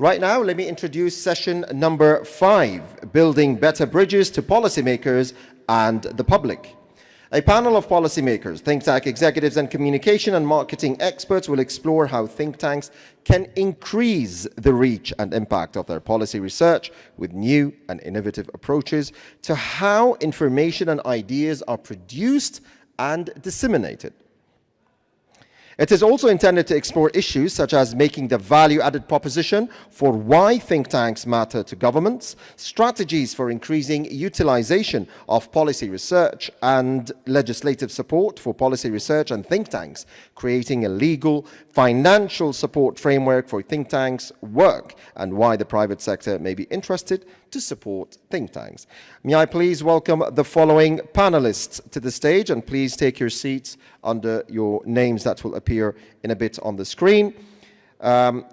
Right now, let me introduce session number 5, Building Better Bridges to Policymakers and the Public. A panel of policymakers, think tank executives, and communication and marketing experts will explore how think tanks can increase the reach and impact of their policy research with new and innovative approaches to how information and ideas are produced and disseminated. It is also intended to explore issues such as making the value-added proposition for why think tanks matter to governments, strategies for increasing utilization of policy research and legislative support for policy research and think tanks, creating a legal, financial support framework for think tanks' work, and why the private sector may be interested to support think tanks. May I please welcome the following panelists to the stage, and please take your seats under your names that will appear in a bit on the screen. Jean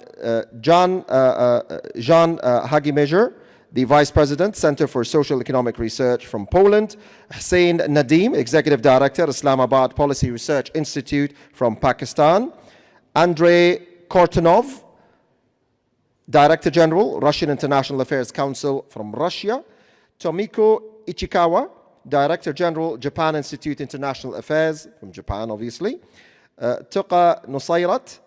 Hagimejer, the Vice President, Center for Social Economic Research from Poland. Hussein Nadeem, Executive Director, Islamabad Policy Research Institute from Pakistan. Andrei Kortunov, Director General, Russian International Affairs Council from Russia. Tomiko Ichikawa, Director General, Japan Institute International Affairs from Japan, obviously. Tuqa Nusayrat,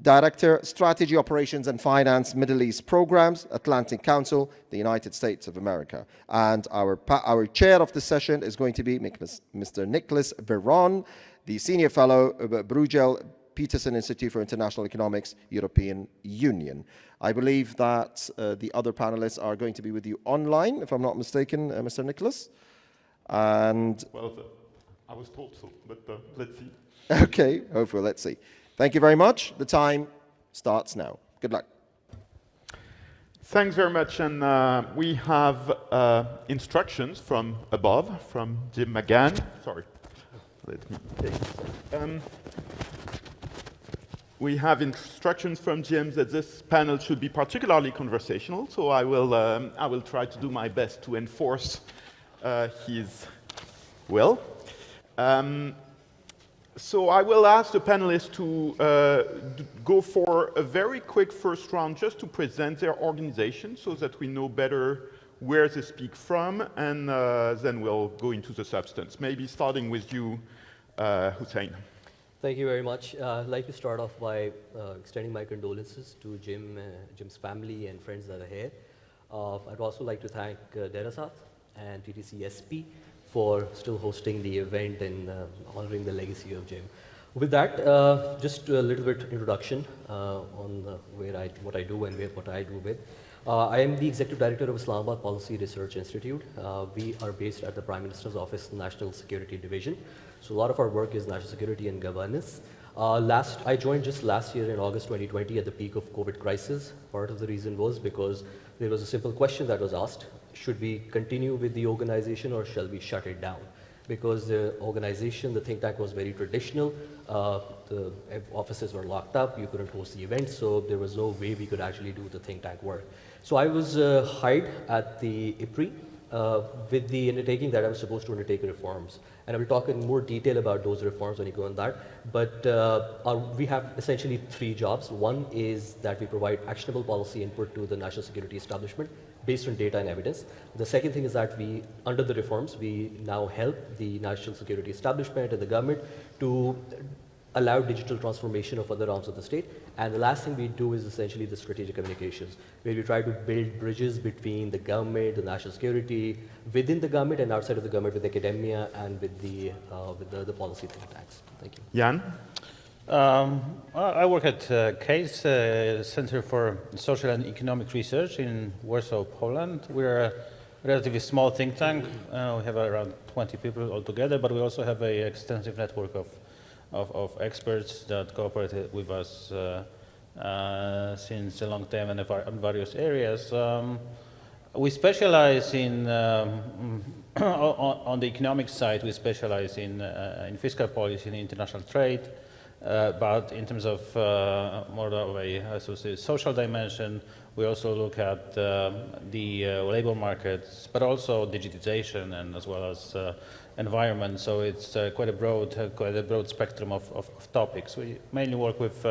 Director, Strategy, Operations and Finance, Middle East Programs, Atlantic Council, the United States of America. And our chair of the session is going to be Mr. Nicholas Veron, the Senior Fellow, Bruegel Peterson Institute for International Economics, European Union. I believe that the other panelists are going to be with you online, if I'm not mistaken, Mr. Nicholas. And well, I was told so, but let's see. Okay, hopefully, let's see. Thank you very much. The time starts now. Good luck. Thanks very much. And we have instructions from above, from Jim McGann. Sorry, let me take this. We have instructions from Jim that this panel should be particularly conversational, so I will try to do my best to enforce his will. So I will ask the panelists to go for a very quick first round just to present their organization so that we know better where they speak from, and then we'll go into the substance. Maybe starting with you, Hussein. Thank you very much. I'd like to start off by extending my condolences to Jim's family and friends that are here. I'd also like to thank Derasat and TTC-SP for still hosting the event and honoring the legacy of Jim. With that, just a little bit introduction on what I do and what I do with. I am the Executive Director of Islamabad Policy Research Institute. We are based at the Prime Minister's Office, National Security Division. So a lot of our work is national security and governance. I joined just last year in August 2020 at the peak of COVID crisis. Part of the reason was because there was a simple question that was asked: should we continue with the organization or shall we shut it down? Because the organization, the think tank, was very traditional. The offices were locked up, you couldn't host the event, so there was no way we could actually do the think tank work. So I was hired at the IPRI with the undertaking that I was supposed to undertake reforms. And I will talk in more detail about those reforms when you go on that. But we have essentially 3 jobs. One is that we provide actionable policy input to the national security establishment based on data and evidence. The second thing is that under the reforms, we now help the national security establishment and the government to allow digital transformation of other arms of the state. And the last thing we do is essentially the strategic communications, where we try to build bridges between the government, the national security, within the government and outside of the government, with academia and with the policy think tanks. Thank you. Jan? I work at CASE, Center for Social and Economic Research in Warsaw, Poland. We're a relatively small think tank. We have around 20 people altogether, but we also have an extensive network of experts that cooperate with us since a long time and in various areas. We specialize in, on the economic side, we specialize in fiscal policy and international trade. But in terms of more of a social dimension, we also look at the labor markets, but also digitization and as well as environment. So it's quite a broad spectrum of topics. We mainly work with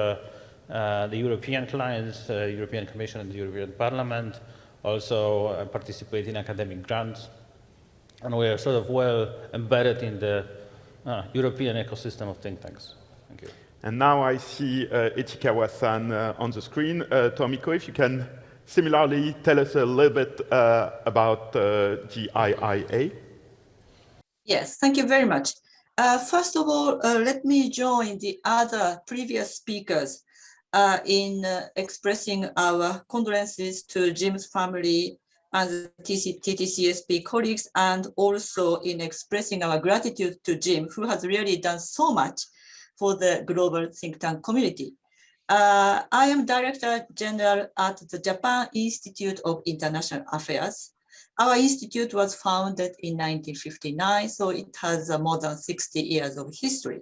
the European clients, European Commission and the European Parliament, also participate in academic grants. And we are sort of well embedded in the European ecosystem of think tanks. Thank you. And now I see Ichikawa-san on the screen. Tomiko, if you can similarly tell us a little bit about GIIA. Yes, thank you very much. First of all, let me join the other previous speakers in expressing our condolences to Jim's family and TTCSP colleagues, and also in expressing our gratitude to Jim, who has really done so much for the global think tank community. I am Director General at the Japan Institute of International Affairs. Our institute was founded in 1959, so it has more than 60 years of history.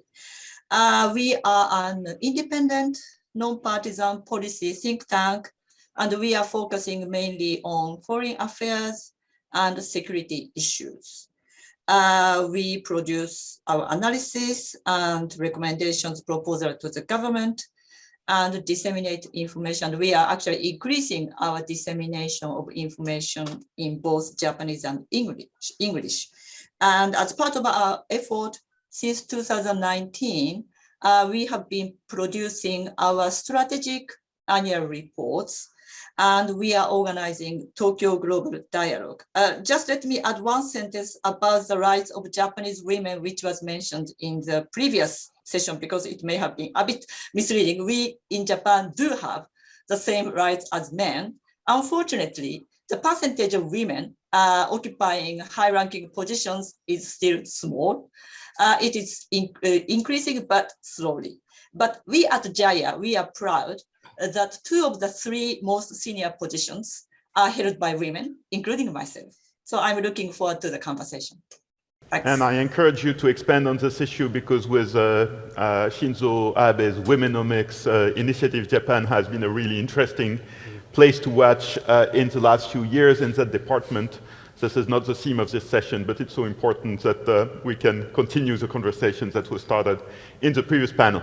We are an independent, non-partisan policy think tank, and we are focusing mainly on foreign affairs and security issues. We produce our analysis and recommendations proposal to the government and disseminate information. We are actually increasing our dissemination of information in both Japanese and English. And as part of our effort, since 2019, we have been producing our strategic annual reports, and we are organizing Tokyo Global Dialogue. Just let me add one sentence about the rights of Japanese women, which was mentioned in the previous session, because it may have been a bit misleading. We in Japan do have the same rights as men. Unfortunately, the percentage of women occupying high-ranking positions is still small. It is increasing, but slowly. But we at JIA, we are proud that 2 of the 3 most senior positions are held by women, including myself. So I'm looking forward to the conversation. Thanks. And I encourage you to expand on this issue, because with Shinzo Abe's Womenomics initiative, Japan has been a really interesting place to watch in the last few years in that department. This is not the theme of this session, but it's so important that we can continue the conversations that were started in the previous panel.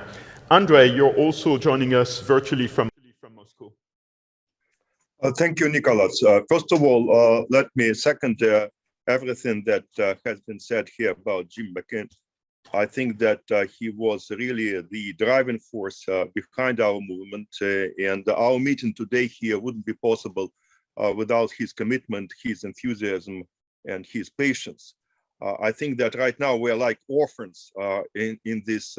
Andre, you're also joining us virtually from Moscow. Thank you, Nicholas. First of all, let me second everything that has been said here about Jim McCain. I think that he was really the driving force behind our movement, and our meeting today here wouldn't be possible without his commitment, his enthusiasm, and his patience. I think that right now we're like orphans in this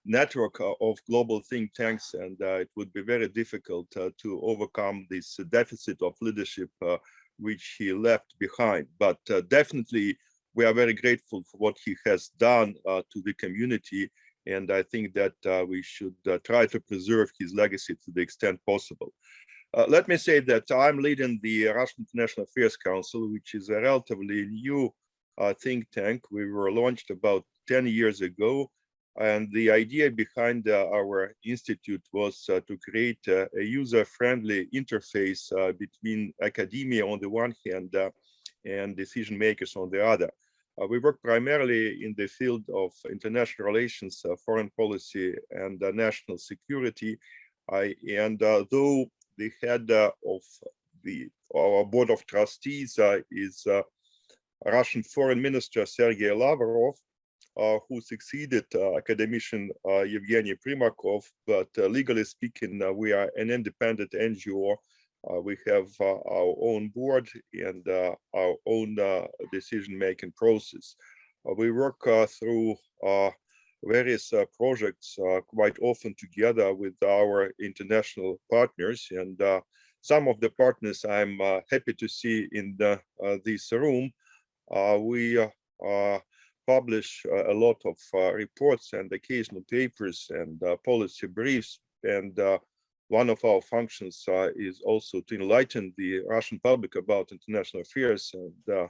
network of global think tanks, and it would be very difficult to overcome this deficit of leadership which he left behind. But definitely we are very grateful for what he has done to the community, and I think that we should try to preserve his legacy to the extent possible. Let me say that I'm leading the Russian International Affairs Council, which is a relatively new think tank. We were launched about 10 years ago. And the idea behind our institute was to create a user-friendly interface between academia on the one hand and decision makers on the other. We work primarily in the field of international relations, foreign policy, and national security. Though the head of our board of trustees is Russian Foreign Minister Sergei Lavrov, who succeeded academician Yevgeny Primakov, but legally speaking, we are an independent NGO. We have our own board and our own decision-making process. We work through various projects quite often together with our international partners, and some of the partners I'm happy to see in this room. We publish a lot of reports and occasional papers and policy briefs, and one of our functions is also to enlighten the Russian public about international affairs. And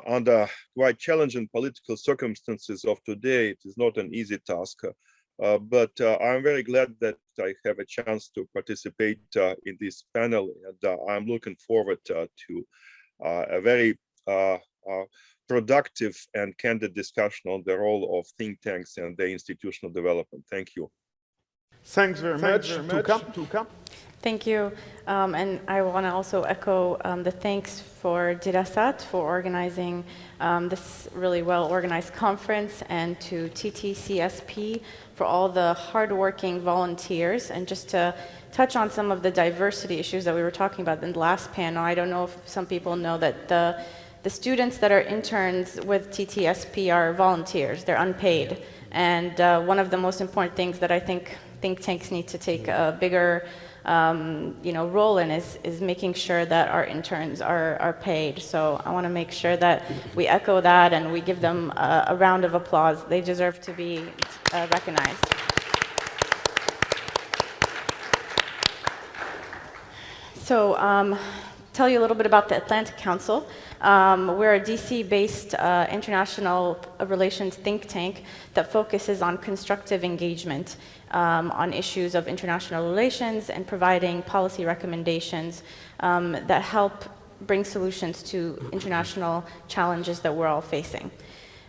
under quite challenging political circumstances of today, it is not an easy task, but I'm very glad that I have a chance to participate in this panel, and I'm looking forward to a very productive and candid discussion on the role of think tanks and their institutional development. Thank you. Thanks very much. Tuka. Thank you. And I want to also echo the thanks for Dirasat for organizing this really well-organized conference, and to TTCSP for all the hardworking volunteers. And just to touch on some of the diversity issues that we were talking about in the last panel, I don't know if some people know that the students that are interns with TTSP are volunteers. They're unpaid. And one of the most important things that I think think tanks need to take a bigger role in is making sure that our interns are paid. So I want to make sure that we echo that and we give them a round of applause. They deserve to be recognized. So tell you a little bit about the Atlantic Council. We're a DC-based international relations think tank that focuses on constructive engagement on issues of international relations and providing policy recommendations that help bring solutions to international challenges that we're all facing.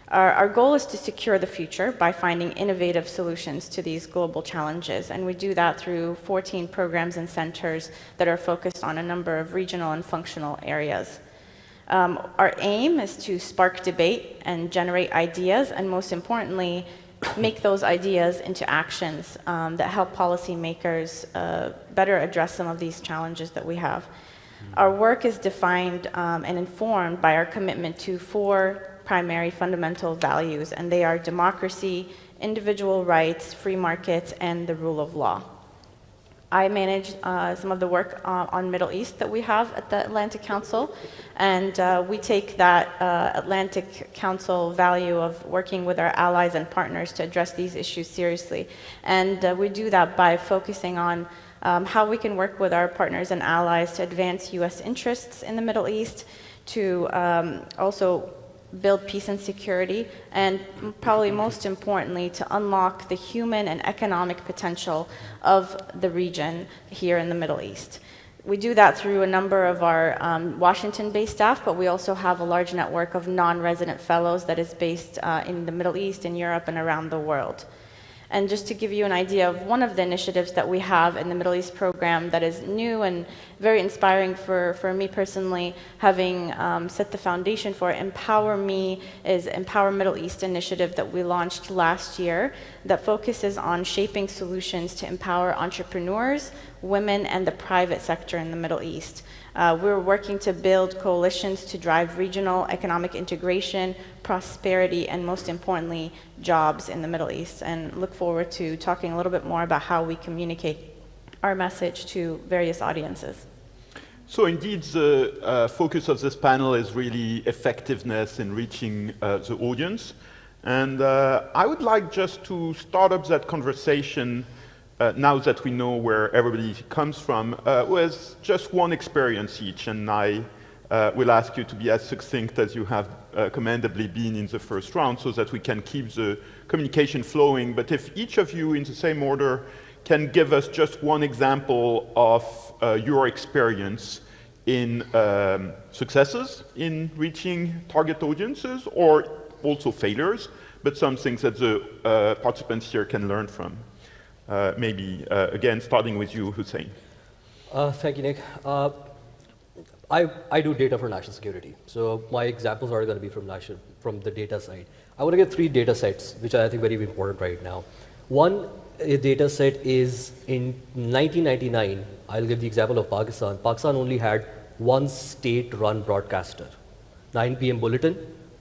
Our goal is to secure the future by finding innovative solutions to these global challenges, and we do that through 14 programs and centers that are focused on a number of regional and functional areas. Our aim is to spark debate and generate ideas, and most importantly, make those ideas into actions that help policymakers better address some of these challenges that we have. Our work is defined and informed by our commitment to 4 primary fundamental values, and they are democracy, individual rights, free markets, and the rule of law. I manage some of the work on Middle East that we have at the Atlantic Council, and we take that Atlantic Council value of working with our allies and partners to address these issues seriously. And we do that by focusing on how we can work with our partners and allies to advance US interests in the Middle East, to also build peace and security, and probably most importantly, to unlock the human and economic potential of the region here in the Middle East. We do that through a number of our Washington-based staff, but we also have a large network of non-resident fellows that is based in the Middle East, in Europe, and around the world. And just to give you an idea of one of the initiatives that we have in the Middle East program that is new and very inspiring for me personally, having set the foundation for Empower Me, is Empower Middle East initiative that we launched last year that focuses on shaping solutions to empower entrepreneurs, women, and the private sector in the Middle East. We're working to build coalitions to drive regional economic integration, prosperity, and most importantly, jobs in the Middle East, and look forward to talking a little bit more about how we communicate our message to various audiences. So indeed, the focus of this panel is really effectiveness in reaching the audience. And I would like just to start up that conversation now that we know where everybody comes from, with just one experience each, and I will ask you to be as succinct as you have commendably been in the first round so that we can keep the communication flowing. But if each of you in the same order can give us just one example of your experience in successes in reaching target audiences, or also failures, but some things that the participants here can learn from. Maybe, again, starting with you, Hussein. Thank you, Nick. I do data for national security, so my examples are going to be from the data side. I want to get 3 data sets, which I think are very important right now. One data set is in 1999. I'll give the example of Pakistan. Pakistan only had one state-run broadcaster, 9 p.m. bulletin.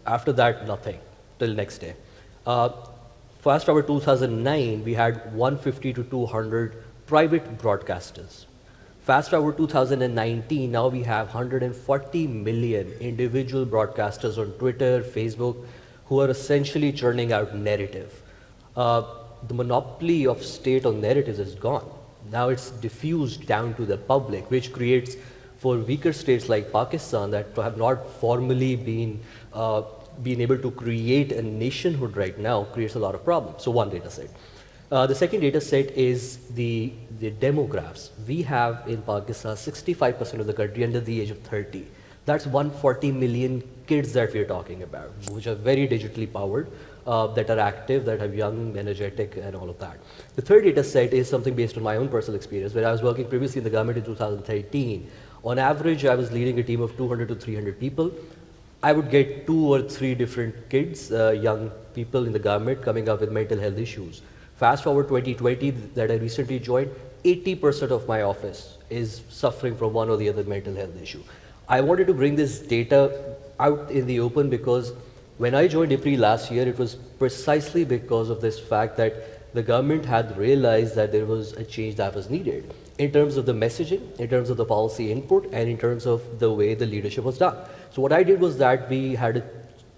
After that, nothing till next day. Fast forward 2009, we had 150 to 200 private broadcasters. Fast forward 2019, now we have 140 million individual broadcasters on Twitter, Facebook, who are essentially churning out narrative. The monopoly of state on narratives is gone. Now it's diffused down to the public, which creates, for weaker states like Pakistan that have not formally been able to create a nationhood right now, creates a lot of problems. So one data set. The second data set is the demographics. We have in Pakistan 65% of the country under the age of 30. That's 140 million kids that we're talking about, which are very digitally powered. that are active, that have young, energetic, and all of that. The third data set is something based on my own personal experience. When I was working previously in the government in 2013, on average, I was leading a team of 200 to 300 people. I would get 2 or 3 different kids, young people in the government coming up with mental health issues. Fast forward 2020 that I recently joined, 80% of my office is suffering from one or the other mental health issue. I wanted to bring this data out in the open because when I joined IPRI last year, it was precisely because of this fact that the government had realized that there was a change that was needed in terms of the messaging, in terms of the policy input, and in terms of the way the leadership was done. So what I did was that we had a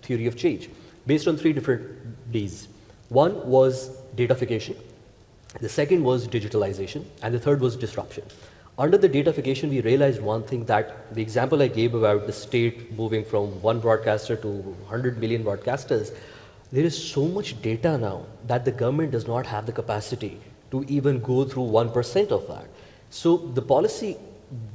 theory of change based on 3 different Ds. One was datafication, the second was digitalization, and the third was disruption. Under the datafication, we realized one thing, that the example I gave about the state moving from 1 broadcaster to 100 million broadcasters, there is so much data now that the government does not have the capacity to even go through 1% of that. So the policy,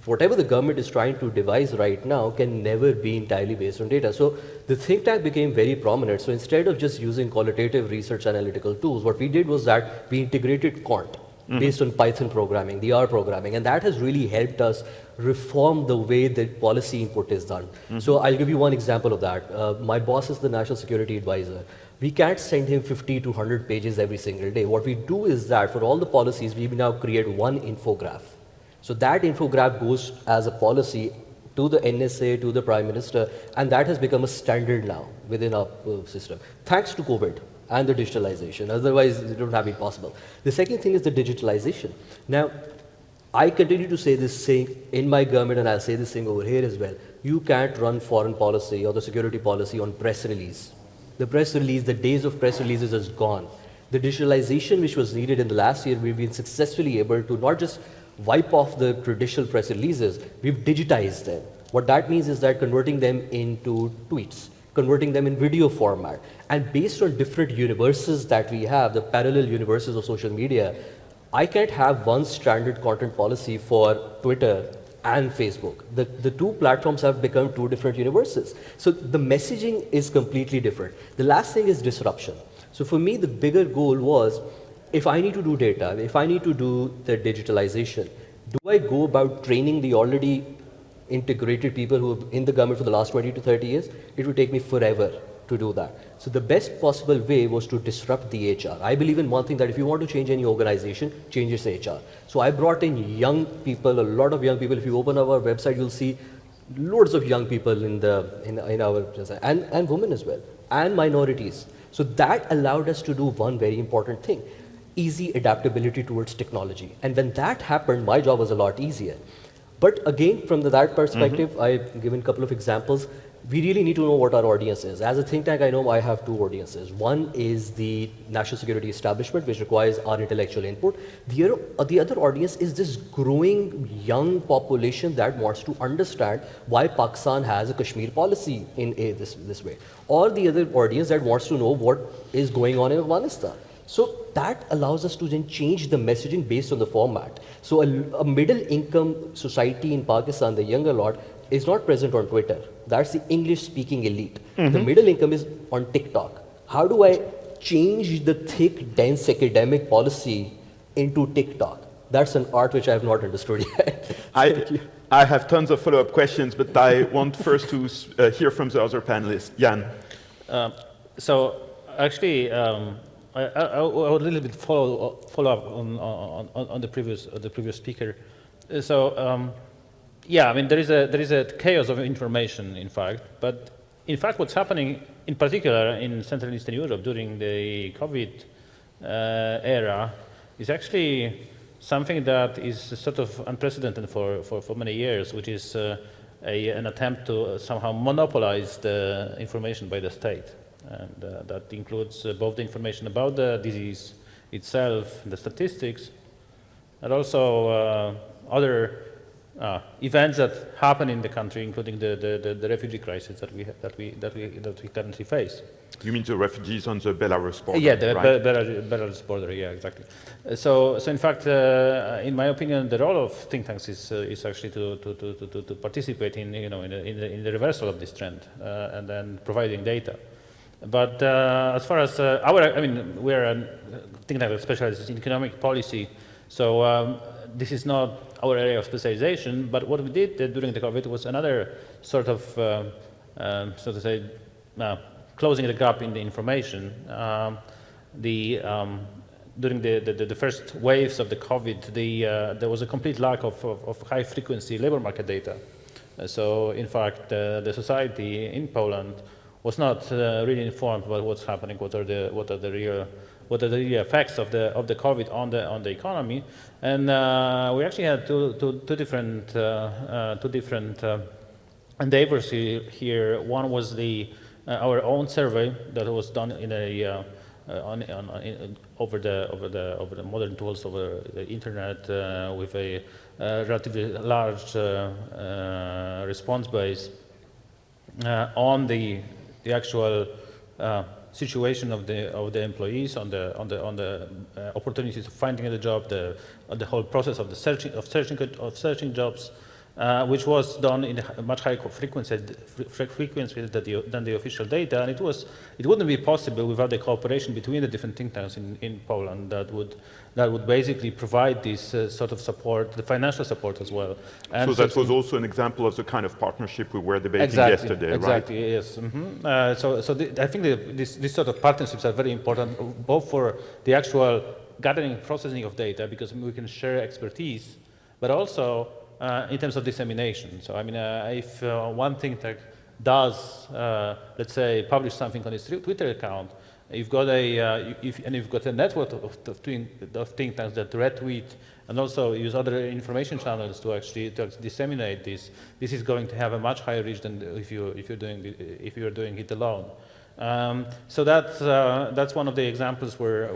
whatever the government is trying to devise right now, can never be entirely based on data. So the think tank became very prominent. So instead of just using qualitative research analytical tools, what we did was that we integrated quant based on Python programming, the R programming, and that has really helped us reform the way that policy input is done. So I'll give you one example of that. My boss is the National Security Advisor. We can't send him 50 to 100 pages every single day. What we do is that for all the policies, we now create one infograph. So that infograph goes as a policy to the NSA, to the Prime Minister, and that has become a standard now within our system, thanks to COVID and the digitalization. Otherwise, it would have been possible. The second thing is the digitalization. Now, I continue to say this thing in my government, and I'll say this thing over here as well. You can't run foreign policy or the security policy on press release. The press release, the days of press releases is gone. The digitalization which was needed in the last year, we've been successfully able to not just wipe off the traditional press releases, we've digitized them. What that means is that converting them into tweets, converting them in video format, and based on different universes that we have, the parallel universes of social media, I can't have one standard content policy for Twitter and Facebook. The 2 platforms have become 2 different universes. So the messaging is completely different. The last thing is disruption. So for me, the bigger goal was, if I need to do data, if I need to do the digitalization, do I go about training the already integrated people who have in the government for the last 20 to 30 years? It would take me forever to do that. So the best possible way was to disrupt the HR. I believe in one thing, that if you want to change any organization, change its HR. So I brought in young people, a lot of young people. If you open our website, you'll see loads of young people in our, and women as well, and minorities. So that allowed us to do one very important thing, easy adaptability towards technology. And when that happened, my job was a lot easier. But again, from that perspective, I've given a couple of examples. We really need to know what our audience is. As a think tank, I know I have 2 audiences. One is the national security establishment, which requires our intellectual input. The other audience is this growing young population that wants to understand why Pakistan has a Kashmir policy in this way. Or the other audience that wants to know what is going on in Afghanistan. So that allows us to then change the messaging based on the format. So a middle income society in Pakistan, the younger lot, is not present on Twitter. That's the English speaking elite. The middle income is on TikTok. How do I change the thick, dense academic policy into TikTok? That's an art which I have not understood yet. I have tons of follow-up questions, but I want first to hear from the other panelists. Jan. So actually, I would a little bit follow up on the previous speaker. Yeah, I mean there is a chaos of information, in fact. But in fact, what's happening, in particular in Central and Eastern Europe during the COVID era, is actually something that is sort of unprecedented for many years, which is an attempt to somehow monopolize the information by the state. And that includes both the information about the disease itself, the statistics, and also other events that happen in the country, including the refugee crisis that we currently face. You mean the refugees on the Belarus border? Yeah, the right? Belarus border. Yeah, exactly. So in fact, in my opinion, the role of think tanks is actually to participate in the reversal of this trend and then providing data. But as far as I mean, we're a think tank that specializes in economic policy, so this is not our area of specialization. But what we did during the COVID was another sort of, so to say, closing the gap in the information. During the first waves of the COVID, there was a complete lack of high-frequency labor market data. So, in fact, the society in Poland was not really informed about what's happening, what are the real effects of the COVID on the economy, and we actually had two different endeavors here. One was our own survey that was done in a over the modern tools, over the internet, with a relatively large response base on the actual situation of the employees, on the opportunities of finding a job, the whole process of searching jobs, which was done in a much higher frequency than the official data, and it wouldn't be possible without the cooperation between the different think tanks in Poland that would basically provide this sort of support, the financial support as well. And so that was also an example of the kind of partnership we were debating yesterday, right? Exactly, yes. Mm-hmm. I think these sort of partnerships are very important, both for the actual gathering and processing of data, because we can share expertise, but also in terms of dissemination. So I mean, if one think tank does, let's say, publish something on its Twitter account, you've got a network of think tanks that retweet and also use other information channels to actually disseminate this. This is going to have a much higher reach than if you're doing it alone. So that's one of the examples where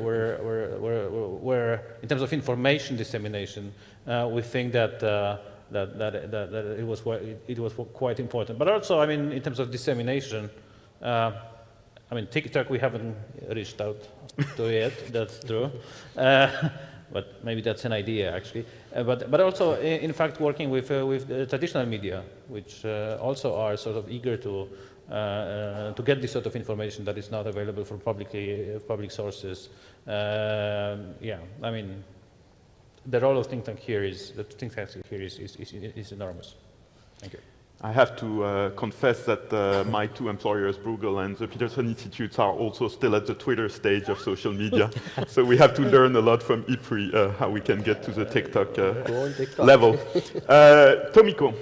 in terms of information dissemination, we think that it was quite important. But also, I mean, in terms of dissemination, I mean, TikTok we haven't reached out to yet. That's true, but maybe that's an idea actually. But also, in fact, working with traditional media, which also are sort of eager to get this sort of information that is not available from public sources. Yeah, I mean, the role of think tanks here is enormous. Thank you. I have to confess that my two employers, Bruegel and the Peterson Institutes, are also still at the Twitter stage of social media. So we have to learn a lot from IPRI how we can get to the TikTok level. Tomiko.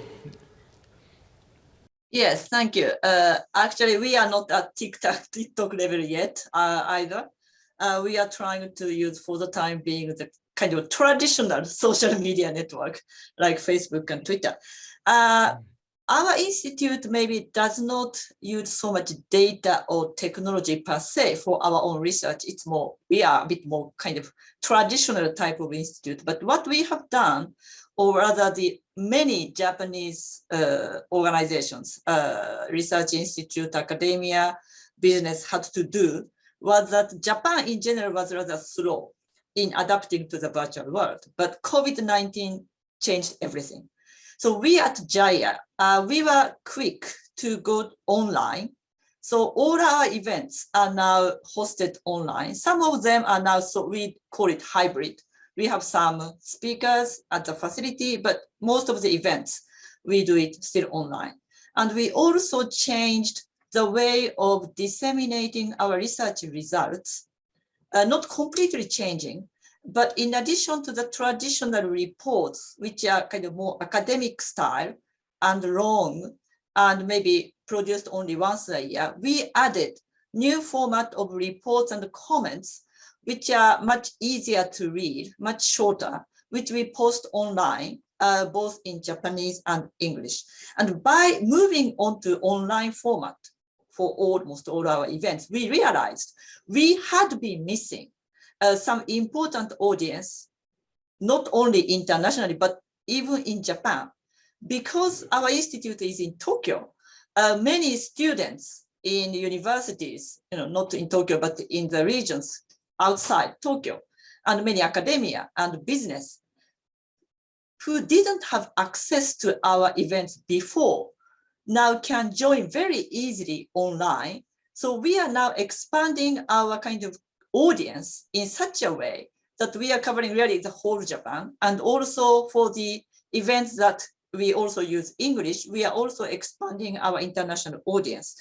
Yes, thank you. Actually, we are not at TikTok level yet either. We are trying to use, for the time being, the kind of traditional social media network like Facebook and Twitter. Our institute maybe does not use so much data or technology per se for our own research. It's more, we are a bit more kind of traditional type of institute. But what we have done, or rather the many Japanese organizations, research institute, academia, business had to do, was that Japan in general was rather slow in adapting to the virtual world. But COVID-19 changed everything. So we at JAIA, we were quick to go online. So all our events are now hosted online. Some of them are now, so we call it hybrid. We have some speakers at the facility, but most of the events, we do it still online. And we also changed the way of disseminating our research results, not completely changing, but in addition to the traditional reports, which are kind of more academic style and long, and maybe produced only once a year, we added new format of reports and comments, which are much easier to read, much shorter, which we post online, both in Japanese and English. And by moving on to online format for almost all our events, we realized we had been missing some important audience, not only internationally, but even in Japan. Because our institute is in Tokyo, many students in universities, not in Tokyo, but in the regions outside Tokyo, and many academia and business, who didn't have access to our events before, now can join very easily online So we are now expanding our kind of audience in such a way that we are covering really the whole Japan. And also for the events that we also use English, we are also expanding our international audience.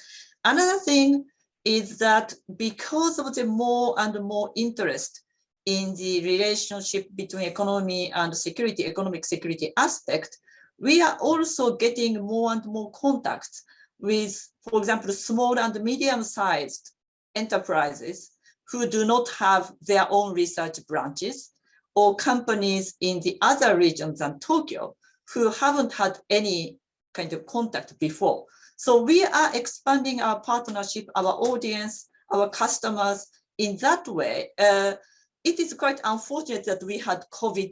Another thing is that because of the more and more interest in the relationship between economy and security, economic security aspect, we are also getting more and more contacts with, for example, small and medium-sized enterprises who do not have their own research branches, or companies in the other regions than Tokyo who haven't had any kind of contact before. So we are expanding our partnership, our audience, our customers in that way. It is quite unfortunate that we had COVID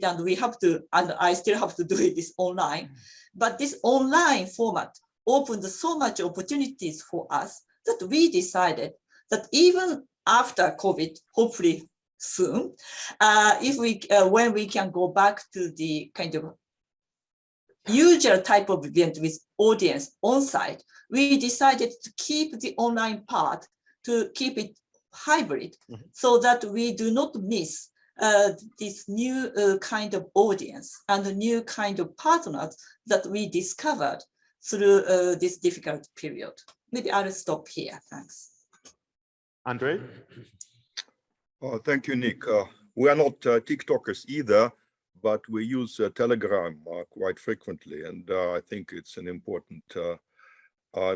and I still have to do this online, but this online format opened so much opportunities for us that we decided that even after COVID, hopefully soon, when we can go back to the kind of usual type of event with audience on site, we decided to keep the online part, to keep it hybrid, so that we do not miss this new kind of audience and the new kind of partners that we discovered through this difficult period. Maybe I'll stop here. Thanks. Andre? Thank you, Nick. We are not TikTokers either, but we use Telegram quite frequently, and I think it's an important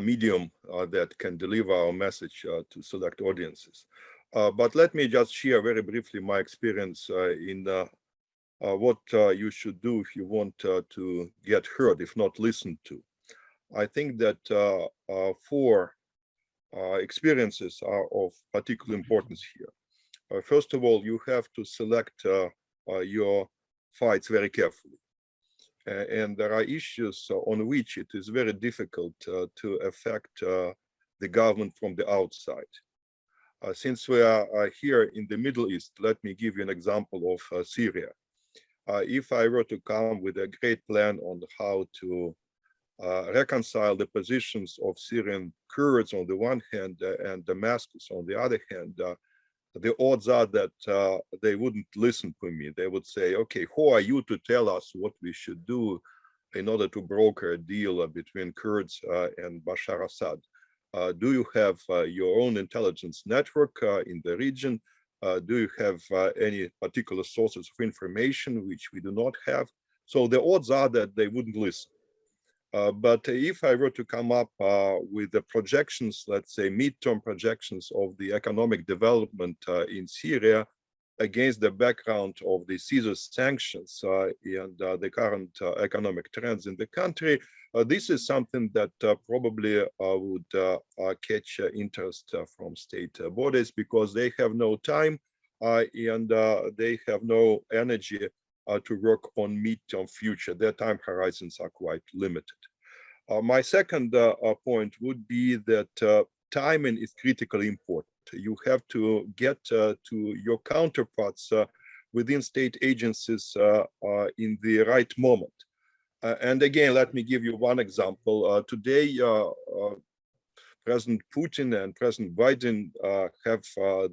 medium that can deliver our message to select audiences. But let me just share very briefly my experience in what you should do if you want to get heard, if not listened to. I think that 4 experiences are of particular importance here. First of all, you have to select your fights very carefully. And there are issues on which it is very difficult to affect the government from the outside. Since we are here in the Middle East, let me give you an example of Syria. If I were to come with a great plan on how to reconcile the positions of Syrian Kurds on the one hand and Damascus on the other hand, the odds are that they wouldn't listen to me. They would say, okay, who are you to tell us what we should do in order to broker a deal between Kurds and Bashar Assad? Do you have your own intelligence network in the region? Do you have any particular sources of information which we do not have? So the odds are that they wouldn't listen. But if I were to come up with the projections, let's say midterm projections of the economic development in Syria against the background of the Caesar sanctions and the current economic trends in the country, this is something that probably would catch interest from state bodies, because they have no time and they have no energy to work on midterm future. Their time horizons are quite limited. My second point would be that timing is critically important. You have to get to your counterparts within state agencies in the right moment. And again, let me give you one example. Today, President Putin and President Biden have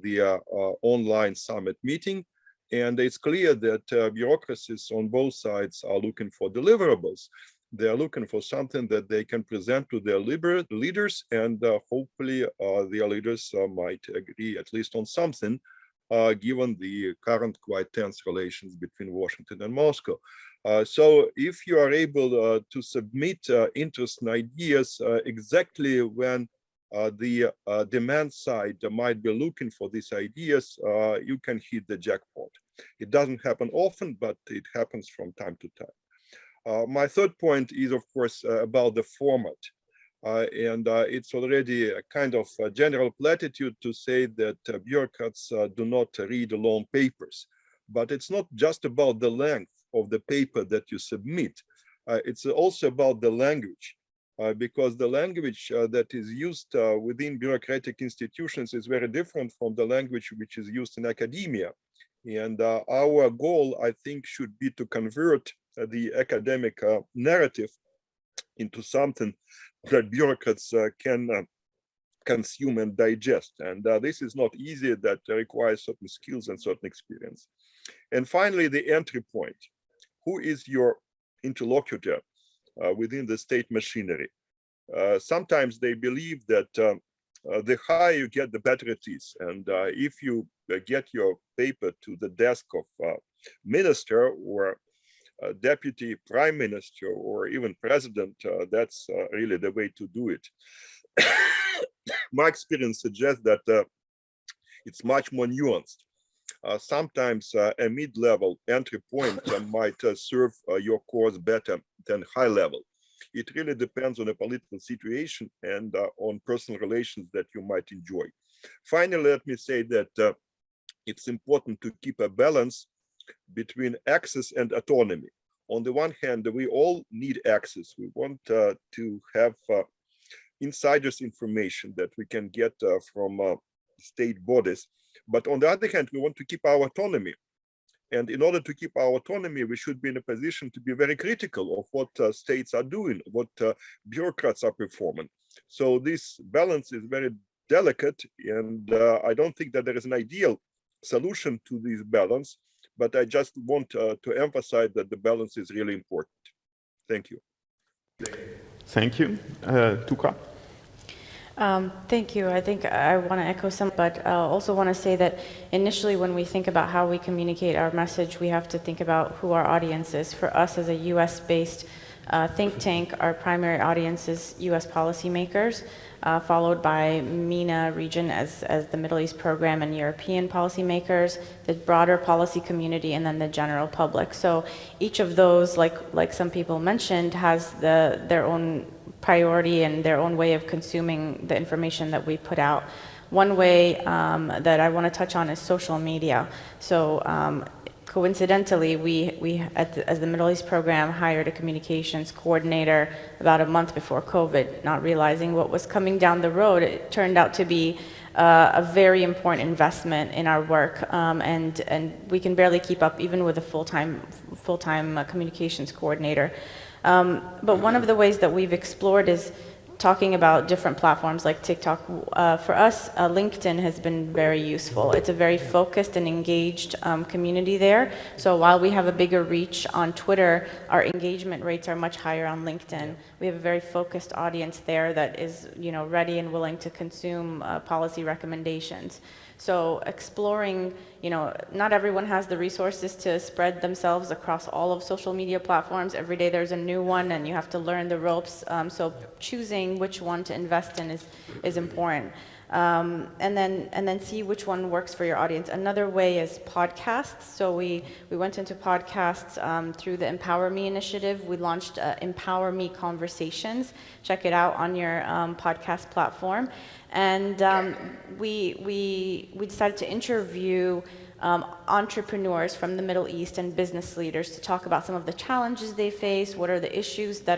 the online summit meeting. And it's clear that bureaucracies on both sides are looking for deliverables. They are looking for something that they can present to their leaders, and hopefully their leaders might agree at least on something, given the current quite tense relations between Washington and Moscow. So if you are able to submit interesting ideas exactly when the demand side might be looking for these ideas, you can hit the jackpot. It doesn't happen often, but it happens from time to time. My third point is, of course, about the format. And it's already a kind of a general platitude to say that bureaucrats do not read long papers. But it's not just about the length of the paper that you submit. It's also about the language. Because the language that is used within bureaucratic institutions is very different from the language which is used in academia. And our goal, I think, should be to convert the academic narrative into something that bureaucrats can consume and digest. And this is not easy. That requires certain skills and certain experience. And finally, the entry point. Who is your interlocutor within the state machinery? Sometimes they believe that the higher you get, the better it is. And if you get your paper to the desk of minister or deputy prime minister or even president, that's really the way to do it. My experience suggests that it's much more nuanced. Sometimes a mid-level entry point might serve your cause better than high level. It really depends on a political situation and on personal relations that you might enjoy. Finally, let me say that it's important to keep a balance between access and autonomy. On the one hand, we all need access. We want to have insiders information that we can get from state bodies. But on the other hand, we want to keep our autonomy. And in order to keep our autonomy, we should be in a position to be very critical of what states are doing, what bureaucrats are performing. So this balance is very delicate, and I don't think that there is an ideal solution to this balance, but I just want to emphasize that the balance is really important. Thank you. Thank you. Tuka? Thank you. I think I want to echo some, but I also want to say that initially when we think about how we communicate our message, we have to think about who our audience is. For us as a US-based think tank, our primary audience is US policymakers, followed by MENA region as the Middle East program and European policymakers, the broader policy community, and then the general public. So each of those, like some people mentioned, has their own priority and their own way of consuming the information that we put out. One way that I want to touch on is social media. So coincidentally, we as the Middle East program hired a communications coordinator about a month before COVID, not realizing what was coming down the road. It turned out to be a very important investment in our work, and we can barely keep up even with a full-time communications coordinator. But one of the ways that we've explored is talking about different platforms like TikTok. For us, LinkedIn has been very useful. It's a very focused and engaged community there. So while we have a bigger reach on Twitter, our engagement rates are much higher on LinkedIn. We have a very focused audience there that is, ready and willing to consume policy recommendations. So exploring, not everyone has the resources to spread themselves across all of social media platforms. Every day there's a new one and you have to learn the ropes. So choosing which one to invest in is important. And then see which one works for your audience. Another way is podcasts. So we went into podcasts through the Empower Me initiative. We launched Empower Me Conversations. Check it out on your podcast platform. And we decided to interview entrepreneurs from the Middle East and business leaders to talk about some of the challenges they face, what are the issues that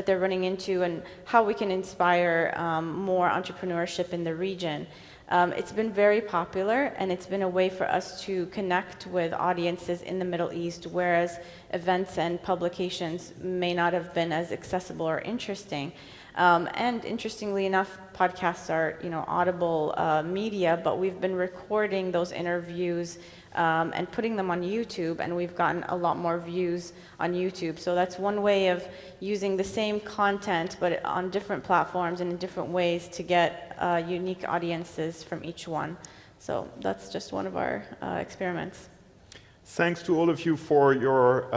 they're running into, and how we can inspire more entrepreneurship in the region. It's been very popular, and it's been a way for us to connect with audiences in the Middle East, whereas events and publications may not have been as accessible or interesting. And interestingly enough, podcasts are, audible media, but we've been recording those interviews and putting them on YouTube, and we've gotten a lot more views on YouTube. So that's one way of using the same content, but on different platforms and in different ways to get unique audiences from each one. So that's just one of our experiments. Thanks to all of you for your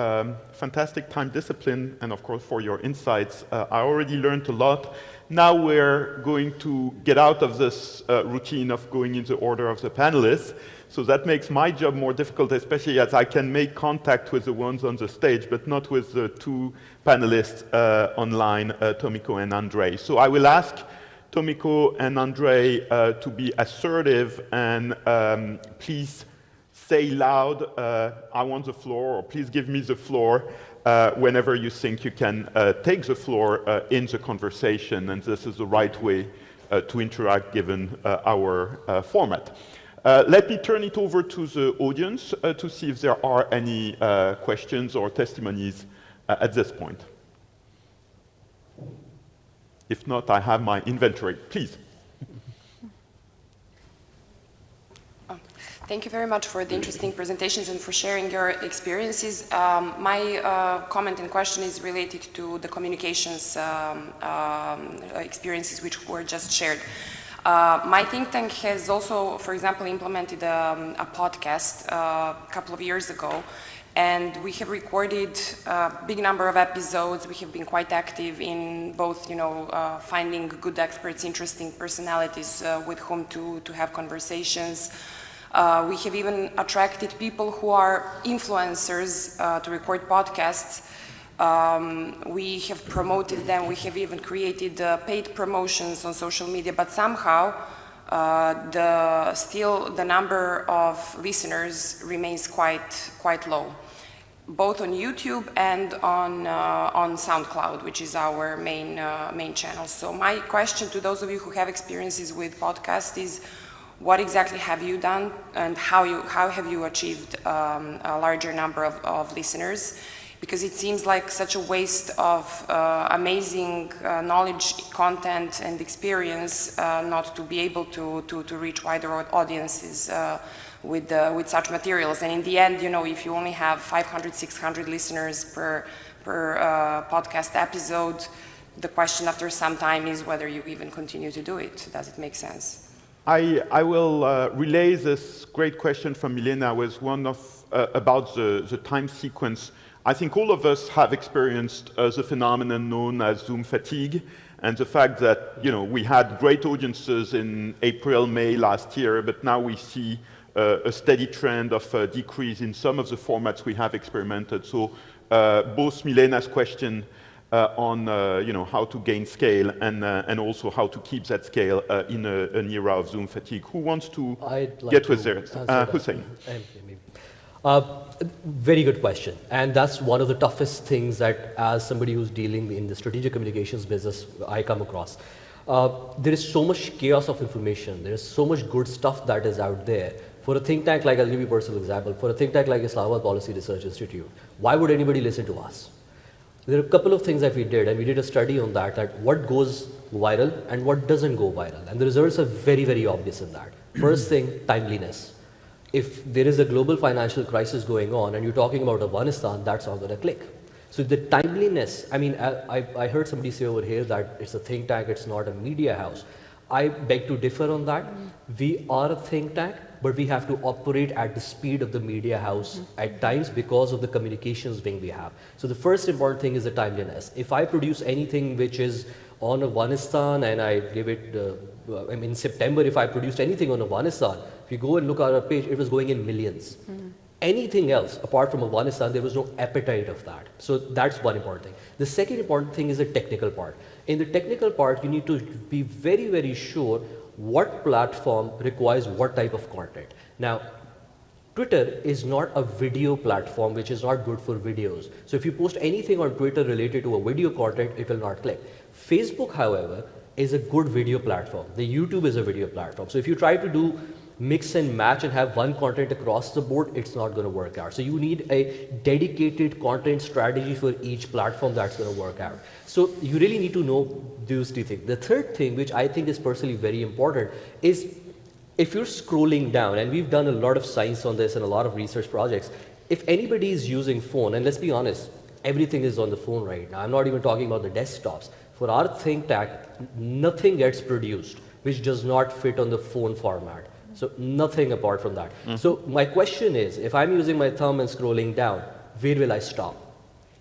fantastic time discipline and, of course, for your insights. I already learned a lot. Now we're going to get out of this routine of going in the order of the panelists. So that makes my job more difficult, especially as I can make contact with the ones on the stage, but not with the two panelists online, Tomiko and Andrei. So I will ask Tomiko and Andrei to be assertive and please say loud, I want the floor, or please give me the floor whenever you think you can take the floor in the conversation, and this is the right way to interact given our format. Let me turn it over to the audience to see if there are any questions or testimonies at this point. If not, I have my inventory. Please. Thank you very much for the interesting presentations and for sharing your experiences. My comment and question is related to the communications experiences which were just shared. My think tank has also, for example, implemented a podcast a couple of years ago, and we have recorded a big number of episodes. We have been quite active in both, finding good experts, interesting personalities with whom to have conversations. We have even attracted people who are influencers to record podcasts. We have promoted them. We have even created paid promotions on social media, but somehow still the number of listeners remains quite low, both on YouTube and on SoundCloud, which is our main channel. So my question to those of you who have experiences with podcasts is, what exactly have you done, and how have you achieved a larger number of listeners? Because it seems like such a waste of amazing knowledge, content, and experience not to be able to reach wider audiences with such materials. And in the end, if you only have 500, 600 listeners per podcast episode, the question after some time is whether you even continue to do it. Does it make sense? I will relay this great question from Milena with one about the time sequence. I think all of us have experienced the phenomenon known as Zoom fatigue, and the fact that we had great audiences in April, May last year, but now we see a steady trend of decrease in some of the formats we have experimented. So both Milena's question on how to gain scale and also how to keep that scale in an era of Zoom fatigue. Who wants to get with there? Hussein. Very good question. And that's one of the toughest things that, as somebody who's dealing in the strategic communications business, I come across. There is so much chaos of information. There is so much good stuff that is out there. For a think tank like, I'll give you a personal example, for a think tank like Islamabad Policy Research Institute, why would anybody listen to us? There are a couple of things that we did, and we did a study on that what goes viral and what doesn't go viral. And the results are very, very obvious in that. First thing, timeliness. If there is a global financial crisis going on and you're talking about Afghanistan, that's not going to click. So the timeliness, I heard somebody say over here that it's a think tank, it's not a media house. I beg to differ on that. We are a think tank, but we have to operate at the speed of the media house at times because of the communications wing we have. So the first important thing is the timeliness. If I produce anything which is on Afghanistan and I give it, in September, if I produced anything on Afghanistan, if you go and look at our page, it was going in millions. Anything else apart from Afghanistan, there was no appetite of that. So that's one important thing. The second important thing is the technical part. In the technical part, you need to be very, very sure what platform requires what type of content. Now, Twitter is not a video platform, which is not good for videos. So if you post anything on Twitter related to a video content, it will not click. Facebook, however, is a good video platform. The YouTube is a video platform. So if you try to do mix and match and have one content across the board, it's not going to work out. So you need a dedicated content strategy for each platform that's going to work out. So you really need to know those two things. The third thing, which I think is personally very important, is if you're scrolling down, and we've done a lot of science on this and a lot of research projects, if anybody is using phone, and let's be honest, everything is on the phone right now. I'm not even talking about the desktops. For our think tank, nothing gets produced which does not fit on the phone format. So nothing apart from that. So my question is, if I'm using my thumb and scrolling down, where will I stop?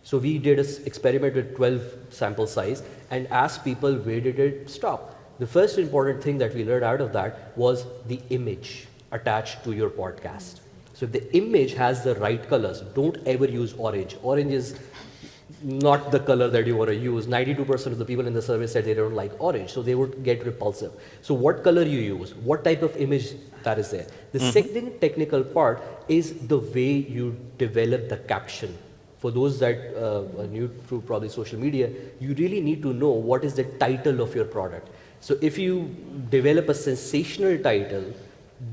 So we did an experiment with 12 sample size and asked people where did it stop. The first important thing that we learned out of that was the image attached to your podcast. So if the image has the right colors, don't ever use orange. Orange is not the color that you want to use. 92% of the people in the survey said they don't like orange, so they would get repulsive. So what color you use, what type of image that is there. The second technical part is the way you develop the caption. For those that are new to probably social media, you really need to know what is the title of your product. So if you develop a sensational title,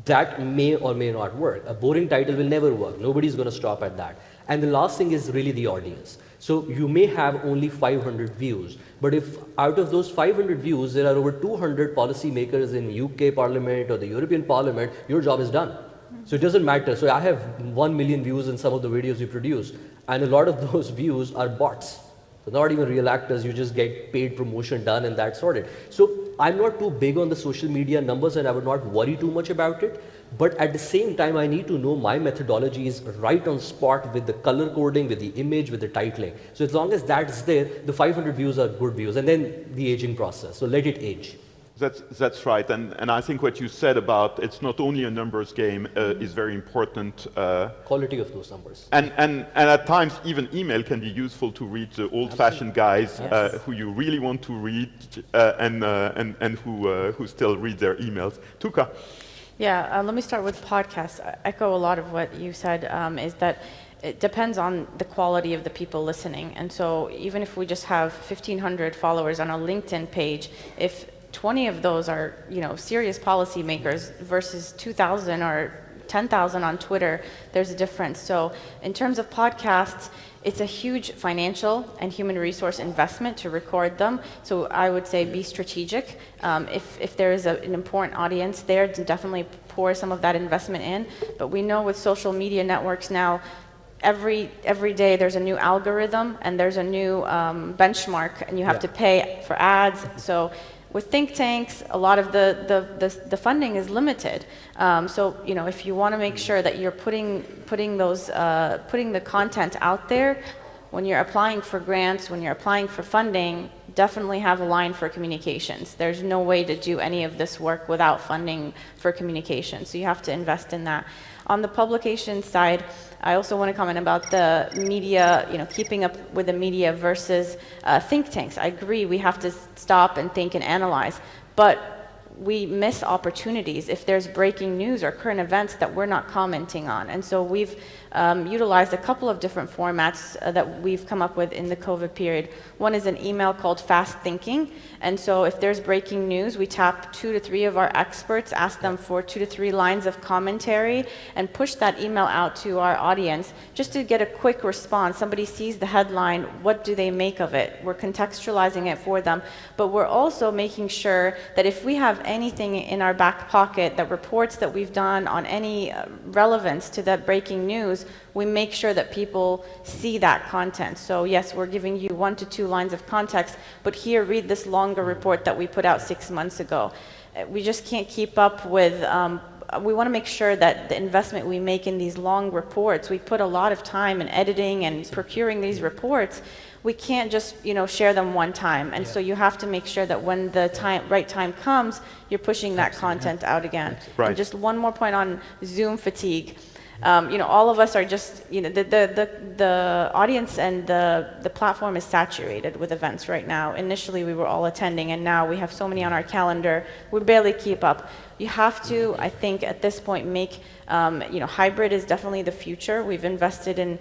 that may or may not work. A boring title will never work. Nobody's going to stop at that. And the last thing is really the audience. So you may have only 500 views, but if out of those 500 views, there are over 200 policymakers in UK Parliament or the European Parliament, your job is done. So it doesn't matter. So I have 1 million views in some of the videos we produce, and a lot of those views are bots. So not even real actors, you just get paid promotion done and that's sorted. So I'm not too big on the social media numbers and I would not worry too much about it. But at the same time, I need to know my methodology is right on spot with the color coding, with the image, with the titling. So as long as that's there, the 500 views are good views, and then the aging process. So let it age. That's right, and I think what you said about it's not only a numbers game is very important. Quality of those numbers. And at times even email can be useful to reach the old-fashioned guys Yes. who you really want to read and who still read their emails. Tuka. Yeah, let me start with podcasts. I echo a lot of what you said, is that it depends on the quality of the people listening. And so even if we just have 1,500 followers on a LinkedIn page, if 20 of those are, serious policymakers versus 2,000 or 10,000 on Twitter, there's a difference. So in terms of podcasts, it's a huge financial and human resource investment to record them. So I would say be strategic. If there is an important audience there, to definitely pour some of that investment in. But we know with social media networks now, every day there's a new algorithm and there's a new benchmark, and you have to pay for ads. So with think tanks, a lot of the funding is limited. So if you want to make sure that you're putting the content out there, when you're applying for grants, when you're applying for funding, definitely have a line for communications. There's no way to do any of this work without funding for communications. So you have to invest in that. On the publication side, I also want to comment about the media, keeping up with the media versus think tanks. I agree, we have to stop and think and analyze, but we miss opportunities if there's breaking news or current events that we're not commenting on. And so we've utilized a couple of different formats that we've come up with in the COVID period. One is an email called Fast Thinking. And so if there's breaking news, we tap 2 to 3 of our experts, ask them for 2 to 3 lines of commentary, and push that email out to our audience just to get a quick response. Somebody sees the headline, what do they make of it? We're contextualizing it for them, but we're also making sure that if we have anything in our back pocket, that reports that we've done on any relevance to that breaking news, we make sure that people see that content. So yes, we're giving you 1 to 2 lines of context, but here, read this longer report that we put out 6 months ago. We just can't keep up with, we want to make sure that the investment we make in these long reports, we put a lot of time in editing and procuring these reports. We can't just, share them one time. And so you have to make sure that when the right time comes, you're pushing that content out again. Right. And just one more point on Zoom fatigue. All of us are just, the audience and the platform is saturated with events right now. Initially, we were all attending, and now we have so many on our calendar, we barely keep up. You have to, I think, at this point, make, hybrid is definitely the future. We've invested in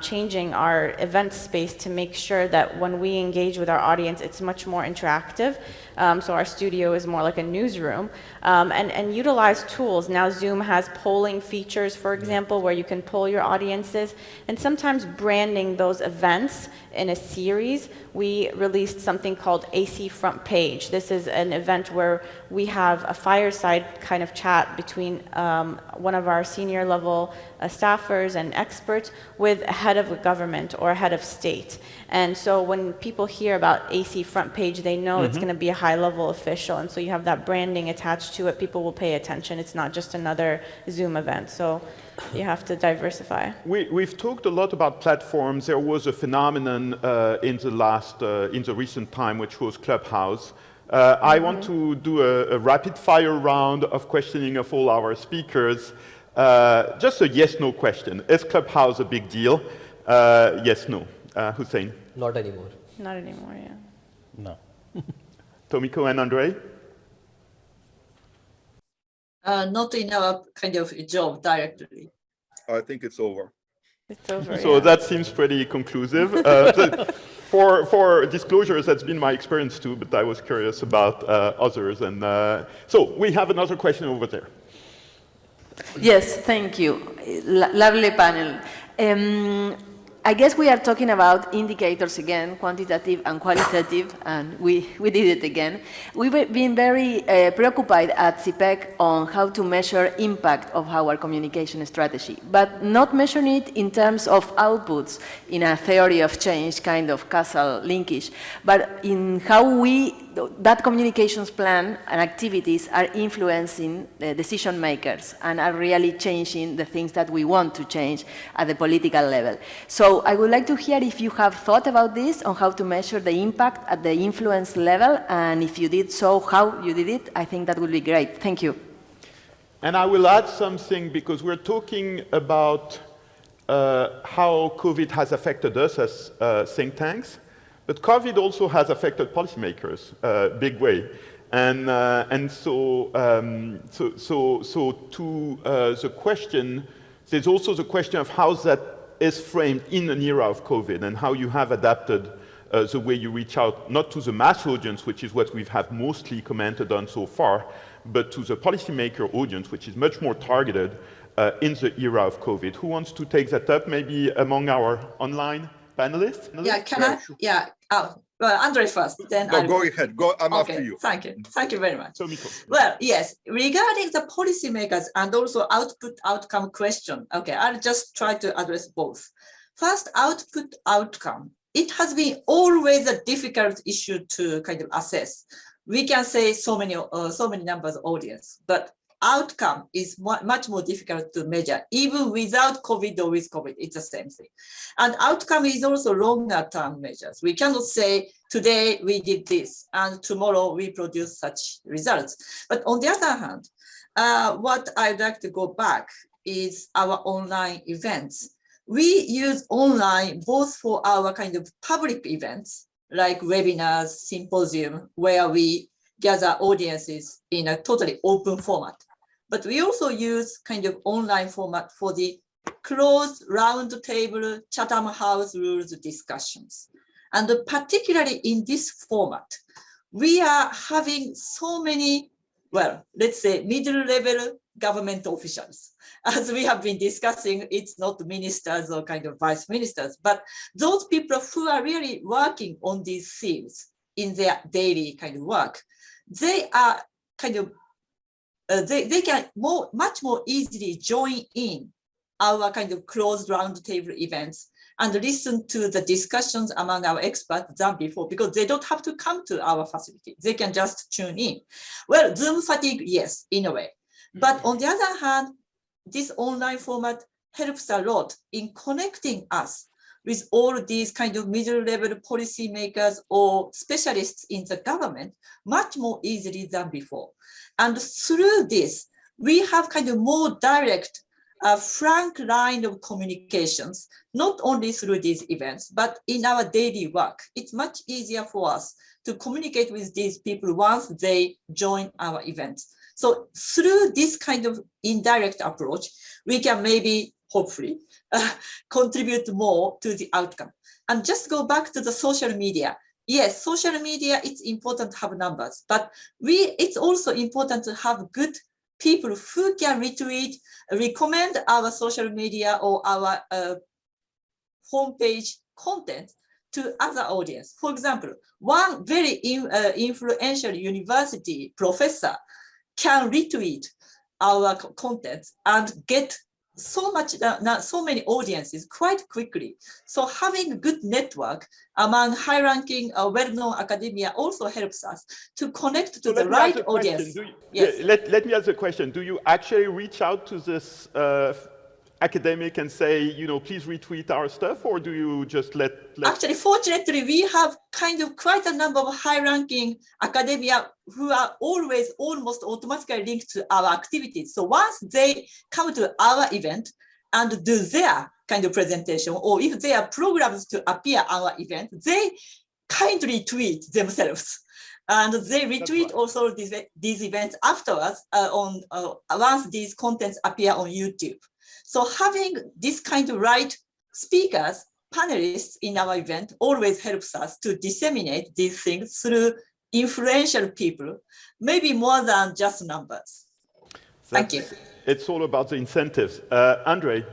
changing our event space to make sure that when we engage with our audience, it's much more interactive. So our studio is more like a newsroom, and utilize tools. Now Zoom has polling features, for example, where you can poll your audiences, and sometimes branding those events in a series. We released something called AC Front Page. This is an event where we have a fireside kind of chat between one of our senior level staffers and experts with a head of a government or a head of state. And so when people hear about AC Front Page, they know it's going to be a high level official. And so you have that branding attached to it. People will pay attention. It's not just another Zoom event. So you have to diversify. We've talked a lot about platforms. There was a phenomenon in the recent time, which was Clubhouse. I want to do a rapid fire round of questioning of all our speakers. Just a yes/no question. Is Clubhouse a big deal? Yes, no. Hussein? Not anymore. Not anymore, yeah. No. Tomiko and Andre? Not in our kind of job directly. I think it's over. It's over, So yeah. that seems pretty conclusive. For disclosures, that's been my experience too, but I was curious about others. And so we have another question over there. Yes, thank you. Lovely panel. I guess we are talking about indicators again, quantitative and qualitative, and we did it again. We've been very preoccupied at CPEC on how to measure impact of our communication strategy, but not measuring it in terms of outputs in a theory of change kind of causal linkage, but in how that communications plan and activities are influencing the decision makers and are really changing the things that we want to change at the political level. So I would like to hear if you have thought about this, on how to measure the impact at the influence level, and if you did so, how you did it. I think that would be great. Thank you. And I will add something, because we're talking about how COVID has affected us as think tanks. But COVID also has affected policymakers big way, and so to the question, there's also the question of how that is framed in an era of COVID, and how you have adapted the way you reach out, not to the mass audience, which is what we've had mostly commented on so far, but to the policymaker audience, which is much more targeted in the era of COVID. Who wants to take that up? Maybe among our online panelists? Yeah, can I? Yeah. Well, Andre first, then No, go ahead. Go. I'm Okay, after you. thank you. Thank you very much. So, Miko. Well, yes, regarding the policymakers and also output-outcome question, okay, I'll just try to address both. First, output-outcome. It has been always a difficult issue to kind of assess. We can say so many numbers of audience, but outcome is much more difficult to measure, even without COVID or with COVID, it's the same thing. And outcome is also longer term measures. We cannot say today we did this and tomorrow we produce such results. But on the other hand, what I'd like to go back is our online events. We use online both for our kind of public events, like webinars, symposium, where we gather audiences in a totally open format. But we also use kind of online format for the closed round table Chatham House rules discussions. And particularly in this format, we are having so many, well, let's say middle level government officials. As we have been discussing, it's not ministers or kind of vice ministers, but those people who are really working on these themes in their daily kind of work, they are kind of they can much more easily join in our kind of closed roundtable events and listen to the discussions among our experts than before, because they don't have to come to our facility. They can just tune in. Well, Zoom fatigue, yes, in a way. But on the other hand, this online format helps a lot in connecting us with all these kind of middle-level policymakers or specialists in the government much more easily than before. And through this, we have kind of more direct, frank line of communications, not only through these events, but in our daily work. It's much easier for us to communicate with these people once they join our events. So through this kind of indirect approach, we can maybe, hopefully, contribute more to the outcome. And just go back to the social media. Yes, social media, it's important to have numbers, but it's also important to have good people who can retweet, recommend our social media or our homepage content to other audience. For example, one very influential university professor can retweet our content and get so many audiences quite quickly. So having a good network among high-ranking, well-known academia also helps us to connect to the right audience. Yes. Let me ask a question. Do you actually reach out to this academic and say, you know, please retweet our stuff, or do you just let... Actually, fortunately, we have kind of quite a number of high-ranking academia who are always almost automatically linked to our activities. So once they come to our event and do their kind of presentation, or if they are programs to appear on our event, they kindly tweet themselves. And they retweet also these events afterwards once these contents appear on YouTube. So having this kind of right speakers, panelists in our event always helps us to disseminate these things through influential people, maybe more than just numbers. Thank you. It's all about the incentives. Andre?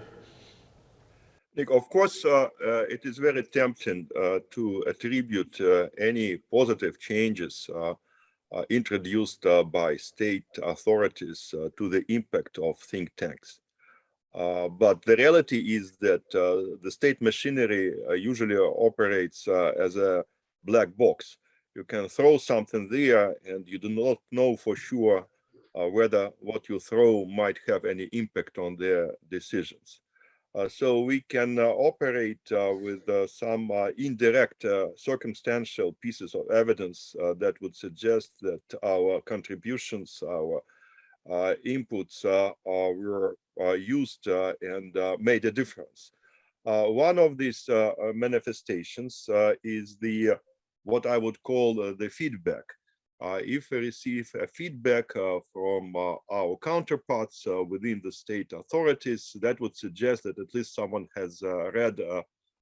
Nick, of course, it is very tempting to attribute any positive changes introduced by state authorities to the impact of think tanks. But the reality is that the state machinery usually operates as a black box. You can throw something there and you do not know for sure whether what you throw might have any impact on their decisions. So we can operate with some indirect circumstantial pieces of evidence that would suggest that our contributions, our inputs were used and made a difference. One of these manifestations is the what I would call the feedback. If we receive feedback from our counterparts within the state authorities, that would suggest that at least someone has read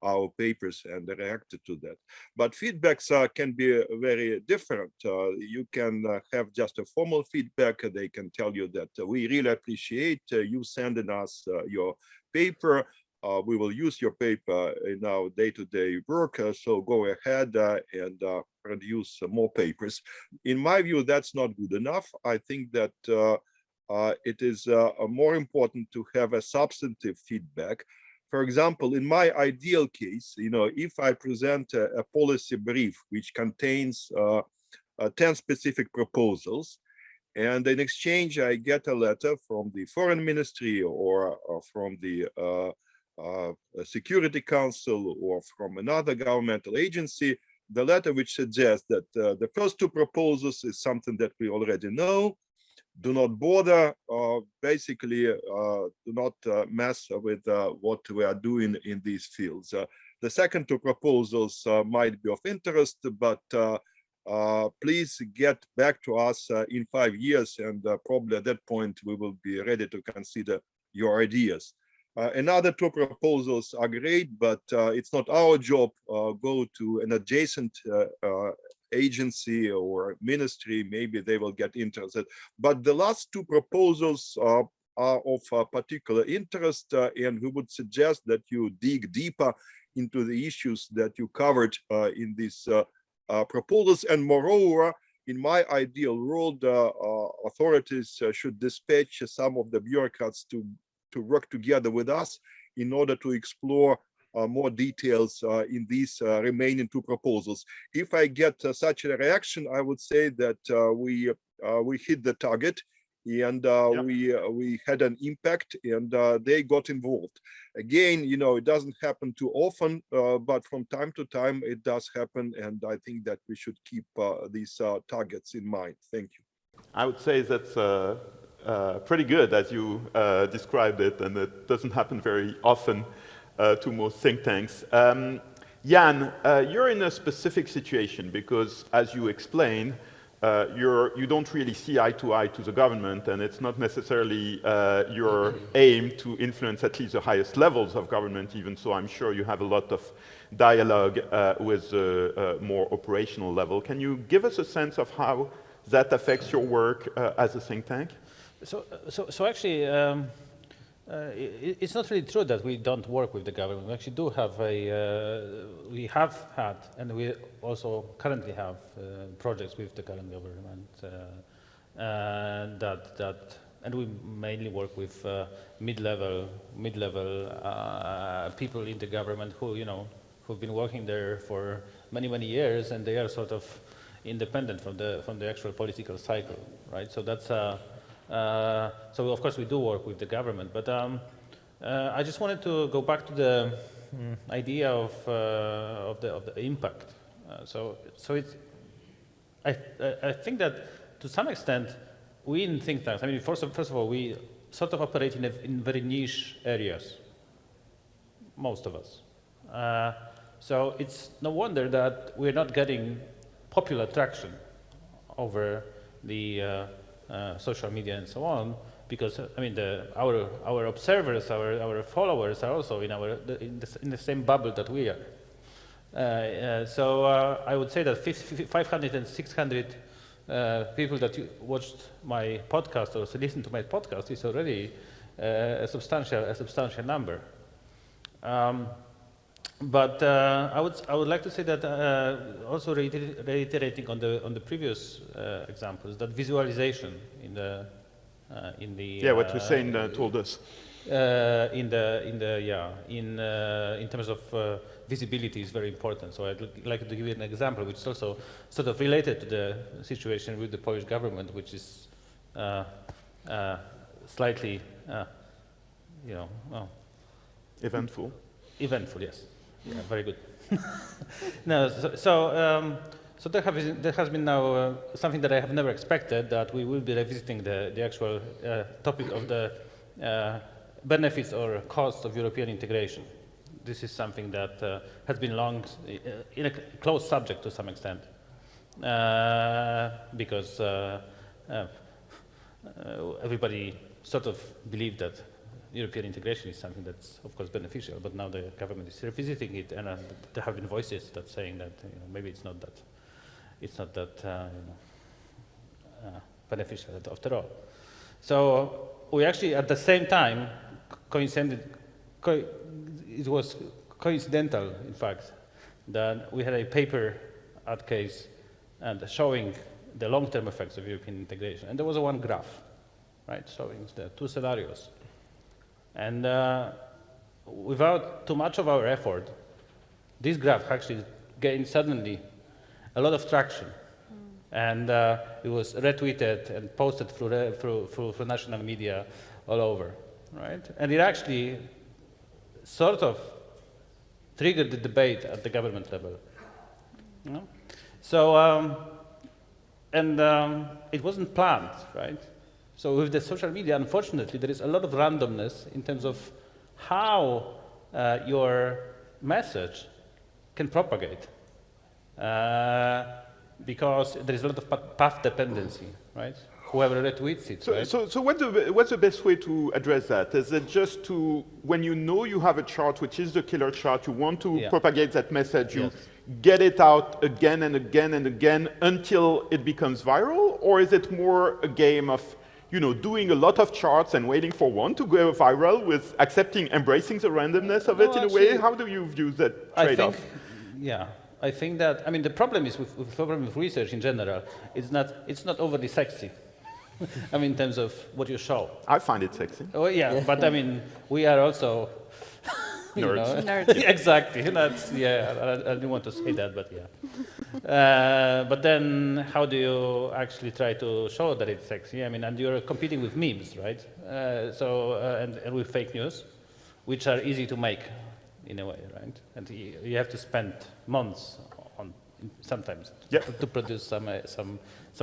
our papers and reacted to that. But feedbacks can be very different. You can have just a formal feedback. They can tell you that we really appreciate you sending us your paper. We will use your paper in our day-to-day work, so go ahead and produce more papers. In my view, that's not good enough. I think that it is more important to have a substantive feedback. For example, in my ideal case, if I present a policy brief which contains 10 specific proposals, and in exchange I get a letter from the Foreign Ministry or from the Security Council or from another governmental agency, the letter which suggests that the first two proposals is something that we already know, do not bother, basically do not mess with what we are doing in these fields. The second two proposals might be of interest, but please get back to us in 5 years, and probably at that point we will be ready to consider your ideas. Another two proposals are great, but it's not our job. Go to an adjacent agency or ministry, maybe they will get interested. But the last two proposals are of particular interest, and we would suggest that you dig deeper into the issues that you covered in these proposals. And moreover, in my ideal world, authorities should dispatch some of the bureaucrats to work together with us in order to explore more details in these remaining two proposals. If I get such a reaction, I would say that we hit the target, and we had an impact, and they got involved. Again, it doesn't happen too often, but from time to time it does happen, and I think that we should keep these targets in mind. Thank you. I would say that's pretty good as you described it, and it doesn't happen very often to most think tanks. Jan, you're in a specific situation because, as you explained, you don't really see eye to eye to the government, and it's not necessarily your aim to influence at least the highest levels of government, even so I'm sure you have a lot of dialogue with the more operational level. Can you give us a sense of how that affects your work as a think tank? So actually, it's not really true that we don't work with the government. We actually do have we have had, and we also currently have projects with the current government, and we mainly work with mid-level people in the government who've been working there for many years, and they are sort of independent from the actual political cycle, right? So that's so of course we do work with the government, but I just wanted to go back to the idea of the impact. So it's I think that to some extent we in think tanks, I mean, first of all, we sort of operate in very niche areas, most of us. So it's no wonder that we're not getting popular traction over the social media and so on, because I mean our observers, our followers are also in the same bubble that we are. So I would say that 500 and 600 people that watched my podcast or listened to my podcast is already a substantial number. But I would like to say that also reiterating on the previous examples, that visualization in the what Hussein told us. in terms of visibility is very important. So I'd like to give you an example, which is also sort of related to the situation with the Polish government, which is slightly, Eventful. eventful. Yes, yeah, very good. No, so there has been now something that I have never expected, that we will be revisiting the actual topic of the benefits or costs of European integration. This is something that has been long in a close subject to some extent, because everybody sort of believed that European integration is something that's, of course, beneficial, but now the government is revisiting it, and there have been voices that saying that maybe it's not that beneficial after all. So we actually, at the same time, it was coincidental, in fact, that we had a paper at CASE and showing the long-term effects of European integration, and there was one graph, right, showing the two scenarios. And without too much of our effort, this graph actually gained suddenly a lot of traction. And it was retweeted and posted through national media all over, right? And it actually sort of triggered the debate at the government level. So, it wasn't planned, right? So with the social media, unfortunately, there is a lot of randomness in terms of how your message can propagate, because there is a lot of path dependency, right? Whoever retweets it, right? So what's the best way to address that? Is it just to, when you know you have a chart, which is the killer chart, you want to propagate that message, you get it out again and again and again until it becomes viral? Or is it more a game of, doing a lot of charts and waiting for one to go viral with embracing the randomness of it in a way? How do you view that trade-off? I think that, the problem is with research in general, it's not overly sexy. In terms of what you show. I find it sexy. Oh yeah, but we are also nerds. Nerds. Exactly. That's I didn't want to say that, but yeah. But then, how do you actually try to show that it's sexy? And you're competing with memes, right? And with fake news, which are easy to make, in a way, right? And you have to spend months on sometimes to produce some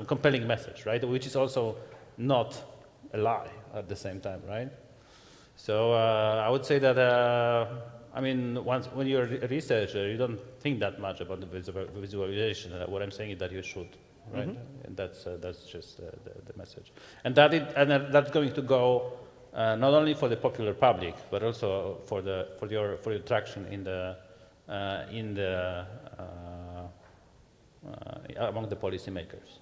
compelling message, right? Which is also not a lie at the same time, right? So I would say that when you're a researcher, you don't think that much about the visualization. What I'm saying is that you should, right? Mm-hmm. And that's just the message. And that's going to go not only for the popular public, but also for your traction in the among the policymakers.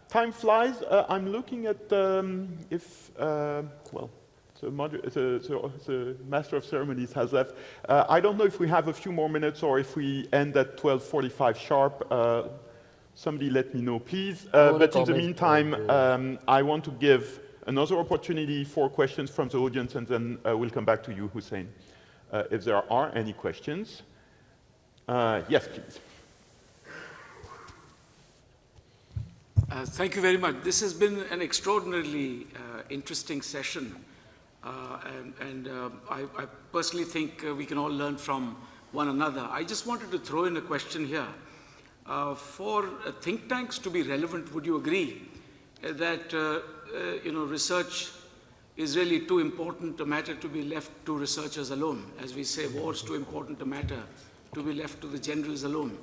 Time flies. I'm looking at the Master of Ceremonies has left. I don't know if we have a few more minutes or if we end at 12:45 sharp. Somebody let me know, please. But in the meantime, I want to give another opportunity for questions from the audience, and then we'll come back to you, Hussein, if there are any questions. Yes, please. Thank you very much. This has been an extraordinarily interesting session. I personally think we can all learn from one another. I just wanted to throw in a question here. For think tanks to be relevant, would you agree that research is really too important a matter to be left to researchers alone? As we say, war is too important a matter to be left to the generals alone.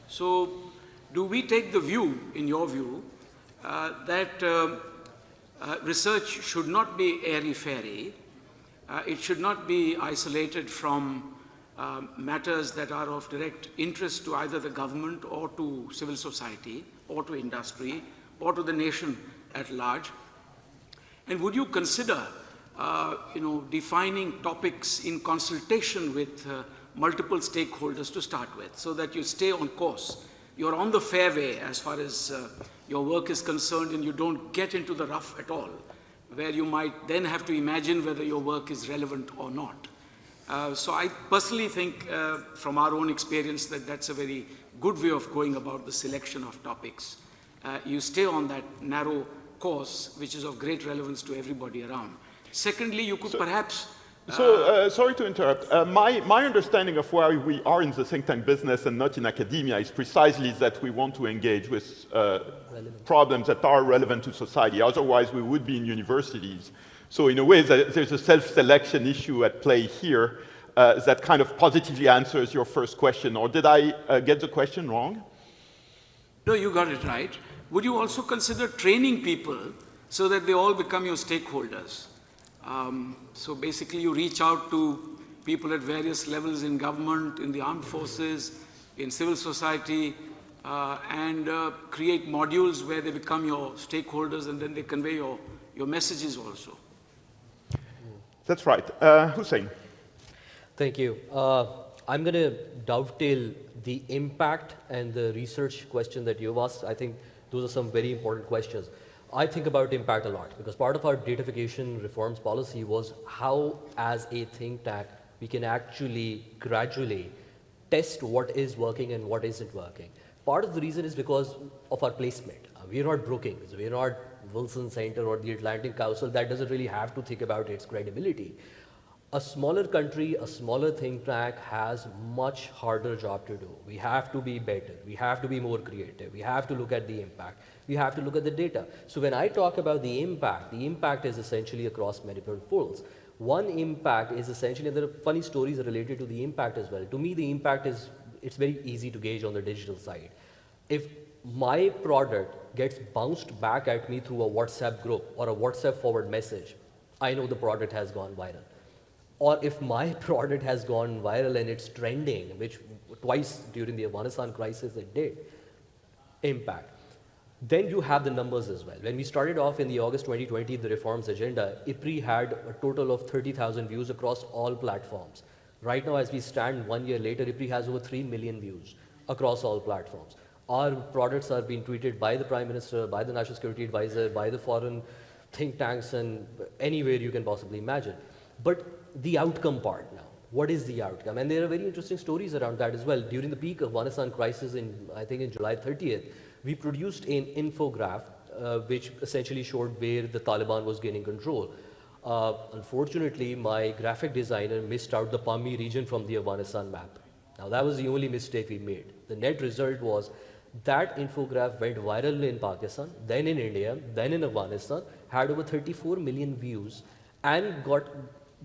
So do we take the view, in your view, that research should not be airy-fairy? It should not be isolated from matters that are of direct interest to either the government or to civil society or to industry or to the nation at large. And would you consider defining topics in consultation with multiple stakeholders to start with, so that you stay on course. You're on the fairway as far as your work is concerned, and you don't get into the rough at all, where you might then have to imagine whether your work is relevant or not. So I personally think, from our own experience, that that's a very good way of going about the selection of topics. You stay on that narrow course, which is of great relevance to everybody around. Secondly, you could perhaps... sorry to interrupt. My understanding of why we are in the think tank business and not in academia is precisely that we want to engage with problems that are relevant to society. Otherwise, we would be in universities. So in a way, there's a self-selection issue at play here that kind of positively answers your first question. Or did I get the question wrong? No, you got it right. Would you also consider training people so that they all become your stakeholders? So basically, you reach out to people at various levels in government, in the armed forces, in civil society, and create modules where they become your stakeholders, and then they convey your messages also. That's right. Hussein. Thank you. I'm going to dovetail the impact and the research question that you've asked. I think those are some very important questions. I think about impact a lot because part of our datafication reforms policy was how, as a think tank, we can actually gradually test what is working and what isn't working. Part of the reason is because of our placement. We're not Brookings, we're not Wilson Center or the Atlantic Council. That doesn't really have to think about its credibility. A smaller country, a smaller think tank has much harder job to do. We have to be better. We have to be more creative. We have to look at the impact. We have to look at the data. So when I talk about the impact is essentially across multiple folds. One impact is essentially, and there are funny stories related to the impact as well. To me, the impact is, it's very easy to gauge on the digital side. If my product gets bounced back at me through a WhatsApp group or a WhatsApp forward message, I know the product has gone viral. Or if my product has gone viral and it's trending, which twice during the Afghanistan crisis it did, impact. Then you have the numbers as well. When we started off in the August 2020, the reforms agenda, IPRI had a total of 30,000 views across all platforms. Right now, as we stand 1 year later, IPRI has over 3 million views across all platforms. Our products are being tweeted by the Prime Minister, by the National Security Advisor, by the foreign think tanks, and anywhere you can possibly imagine. But the outcome part now, what is the outcome? And there are very interesting stories around that as well. During the peak of Afghanistan crisis I think in July 30th, we produced an infograph which essentially showed where the Taliban was gaining control. Unfortunately, my graphic designer missed out the Pami region from the Afghanistan map. Now that was the only mistake we made. The net result was that infograph went viral in Pakistan, then in India, then in Afghanistan, had over 34 million views, and got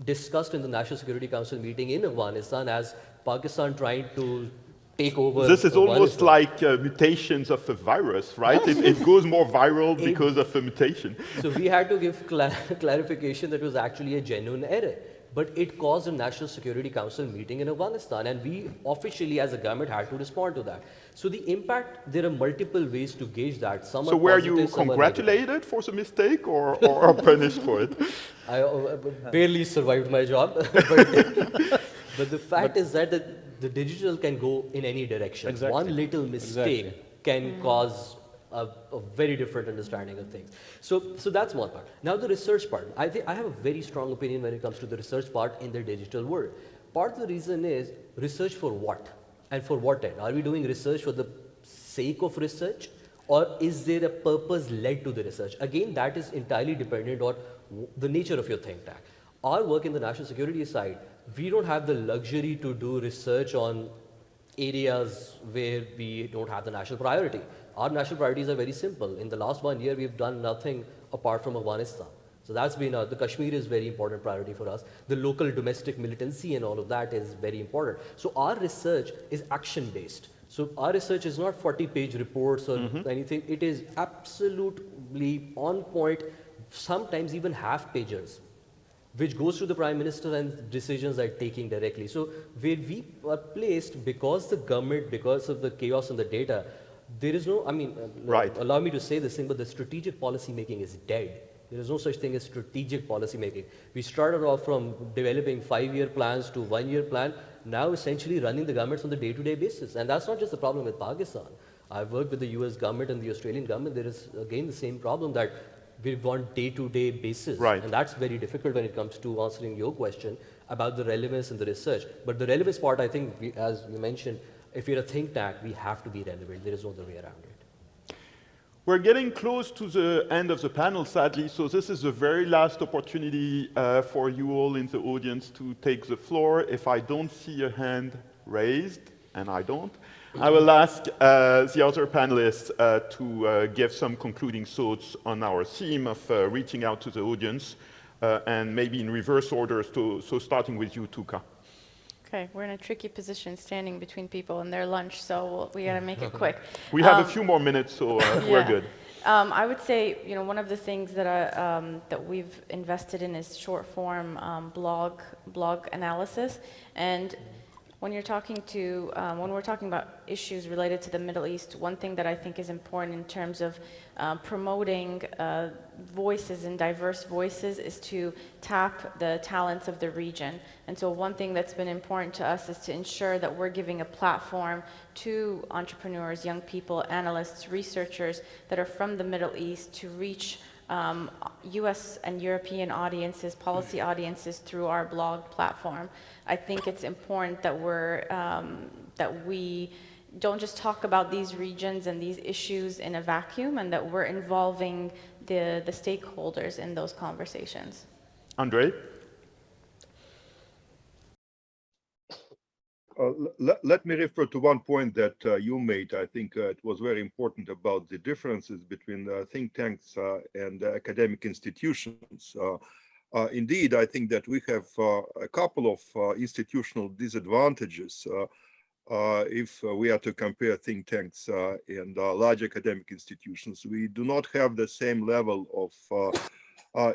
discussed in the National Security Council meeting in Afghanistan as Pakistan trying to take over. This is almost like mutations of a virus, right? It goes more viral because of a mutation. So we had to give clarification that it was actually a genuine error. But it caused a National Security Council meeting in Afghanistan, and we officially as a government had to respond to that. So the impact, there are multiple ways to gauge that. Some so were you congratulated for the mistake or punished for it? I barely survived my job. But the fact is that the digital can go in any direction. Exactly. One little mistake can cause a very different understanding of things. So that's one part. Now the research part. I think I have a very strong opinion when it comes to the research part in the digital world. Part of the reason is research for what? And for what end? Are we doing research for the sake of research? Or is there a purpose led to the research? Again, that is entirely dependent on the nature of your think tank. Our work in the national security side, we don't have the luxury to do research on areas where we don't have the national priority. Our national priorities are very simple. In the last 1 year, we've done nothing apart from Afghanistan. So that's been, the Kashmir is very important priority for us. The local domestic militancy and all of that is very important. So our research is action-based. So our research is not 40-page reports or anything. It is absolutely on point, sometimes even half-pagers, which goes to the Prime Minister and decisions are taking directly. So where we are placed, because the government, because of the chaos in the data, there is no, I mean, right. Allow me to say this thing, but the strategic policy making is dead. There is no such thing as strategic policy making. We started off from developing 5-year plans to 1-year plan, now essentially running the governments on the day-to-day basis. And that's not just the problem with Pakistan. I've worked with the US government and the Australian government. There is, again, the same problem that we want day-to-day basis. Right. And that's very difficult when it comes to answering your question about the relevance and the research. But the relevance part, I think, as you mentioned, if you're a think tank, we have to be relevant. There is no other way around it. We're getting close to the end of the panel, sadly, so this is the very last opportunity for you all in the audience to take the floor. If I don't see a hand raised, and I don't, I will ask the other panelists to give some concluding thoughts on our theme of reaching out to the audience, and maybe in reverse order, so starting with you, Tuka. Okay, we're in a tricky position standing between people and their lunch, so we got to make it quick. We have a few more minutes, so we're good. I would say, one of the things that we've invested in is short form blog analysis, and when you're talking to, when we're talking about issues related to the Middle East, one thing that I think is important in terms of promoting voices and diverse voices is to tap the talents of the region. And so one thing that's been important to us is to ensure that we're giving a platform to entrepreneurs, young people, analysts, researchers that are from the Middle East to reach US and European audiences, policy audiences through our blog platform. I think it's important that we don't just talk about these regions and these issues in a vacuum, and that we're involving the stakeholders in those conversations. Andre? Let me refer to one point that you made. I think it was very important about the differences between think tanks and academic institutions. Indeed, I think that we have a couple of institutional disadvantages if we are to compare think tanks and large academic institutions. We do not have the same level of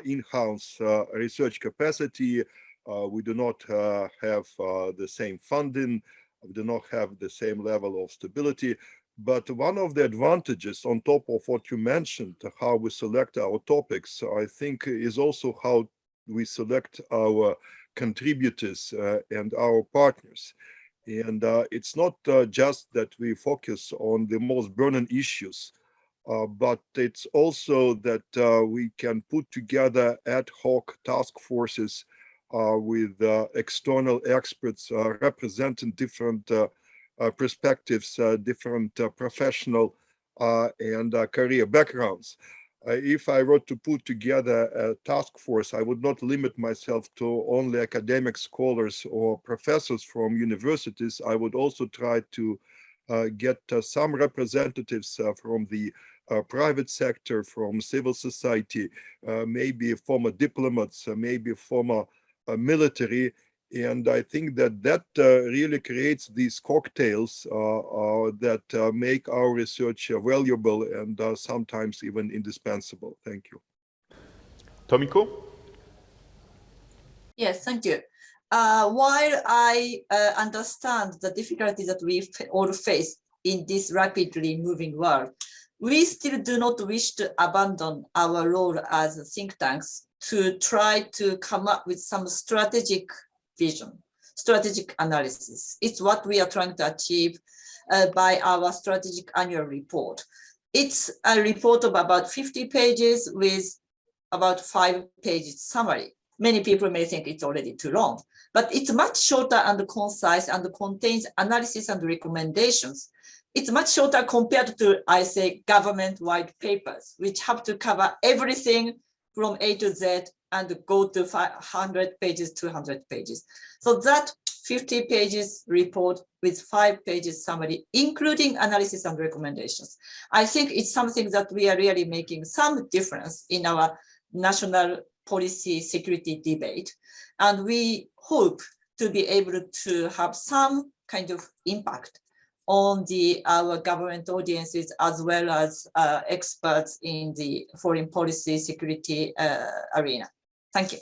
in-house research capacity. We do not have the same funding. We do not have the same level of stability. But one of the advantages on top of what you mentioned, how we select our topics, I think is also how we select our contributors and our partners. And it's not just that we focus on the most burning issues, but it's also that we can put together ad hoc task forces with external experts representing different perspectives, different professional and career backgrounds. If I were to put together a task force, I would not limit myself to only academic scholars or professors from universities. I would also try to get some representatives from the private sector, from civil society, maybe former diplomats, maybe former military. And I think that really creates these cocktails that make our research valuable and sometimes even indispensable. Thank you. Tomiko? Yes, thank you. While I understand the difficulties that we all face in this rapidly moving world, we still do not wish to abandon our role as think tanks to try to come up with some strategic vision, strategic analysis. It's what we are trying to achieve by our strategic annual report. It's a report of about 50 pages with about 5 pages summary. Many people may think it's already too long, but it's much shorter and concise and contains analysis and recommendations. It's much shorter compared to, I say, government-wide papers, which have to cover everything from A to Z and go to 500 pages, 200 pages. So that 50 pages report with 5 pages summary, including analysis and recommendations. I think it's something that we are really making some difference in our national policy security debate. And we hope to be able to have some kind of impact on our government audiences as well as experts in the foreign policy security arena. Thank you.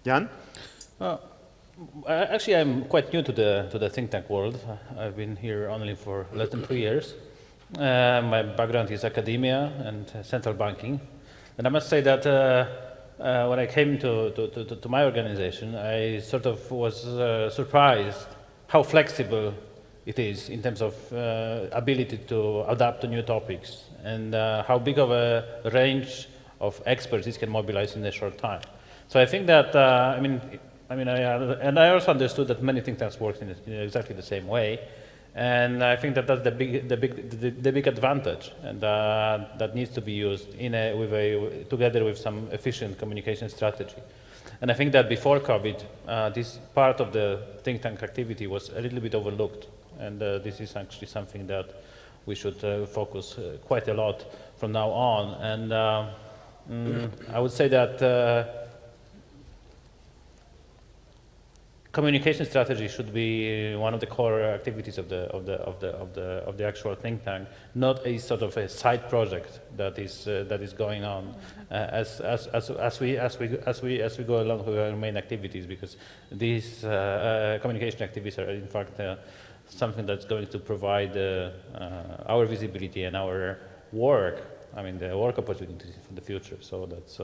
Jan? Actually, I'm quite new to the think tank world. I've been here only for less than 3 years. My background is academia and central banking. And I must say that when I came to my organization, I sort of was surprised how flexible it is in terms of ability to adapt to new topics and how big of a range of experts it can mobilize in a short time. So I think that, I also understood that many think tanks work in exactly the same way. And I think that that's the big advantage, and that needs to be used together with some efficient communication strategy. And I think that before COVID, this part of the think tank activity was a little bit overlooked, and this is actually something that we should focus quite a lot from now on. And I would say that communication strategy should be one of the core activities of the actual think tank, not a sort of a side project that is going on as we go along with our main activities, because these communication activities are in fact something that's going to provide our visibility and our work. I mean, the work opportunities for the future. So that's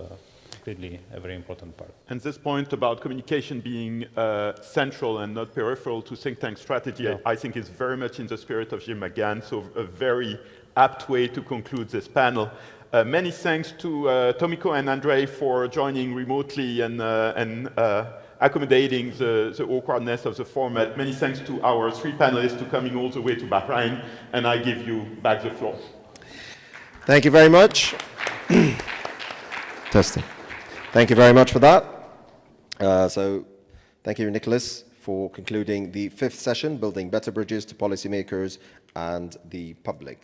clearly a very important part. And this point about communication being central and not peripheral to think tank strategy, yeah, I think is very much in the spirit of Jim again, so a very apt way to conclude this panel. Many thanks to Tomiko and Andrei for joining remotely and accommodating the awkwardness of the format. Many thanks to our three panelists for coming all the way to Bahrain, and I give you back the floor. Thank you very much. Testing. Thank you very much for that. So thank you, Nicholas, for concluding the fifth session, Building Better Bridges to Policymakers and the Public.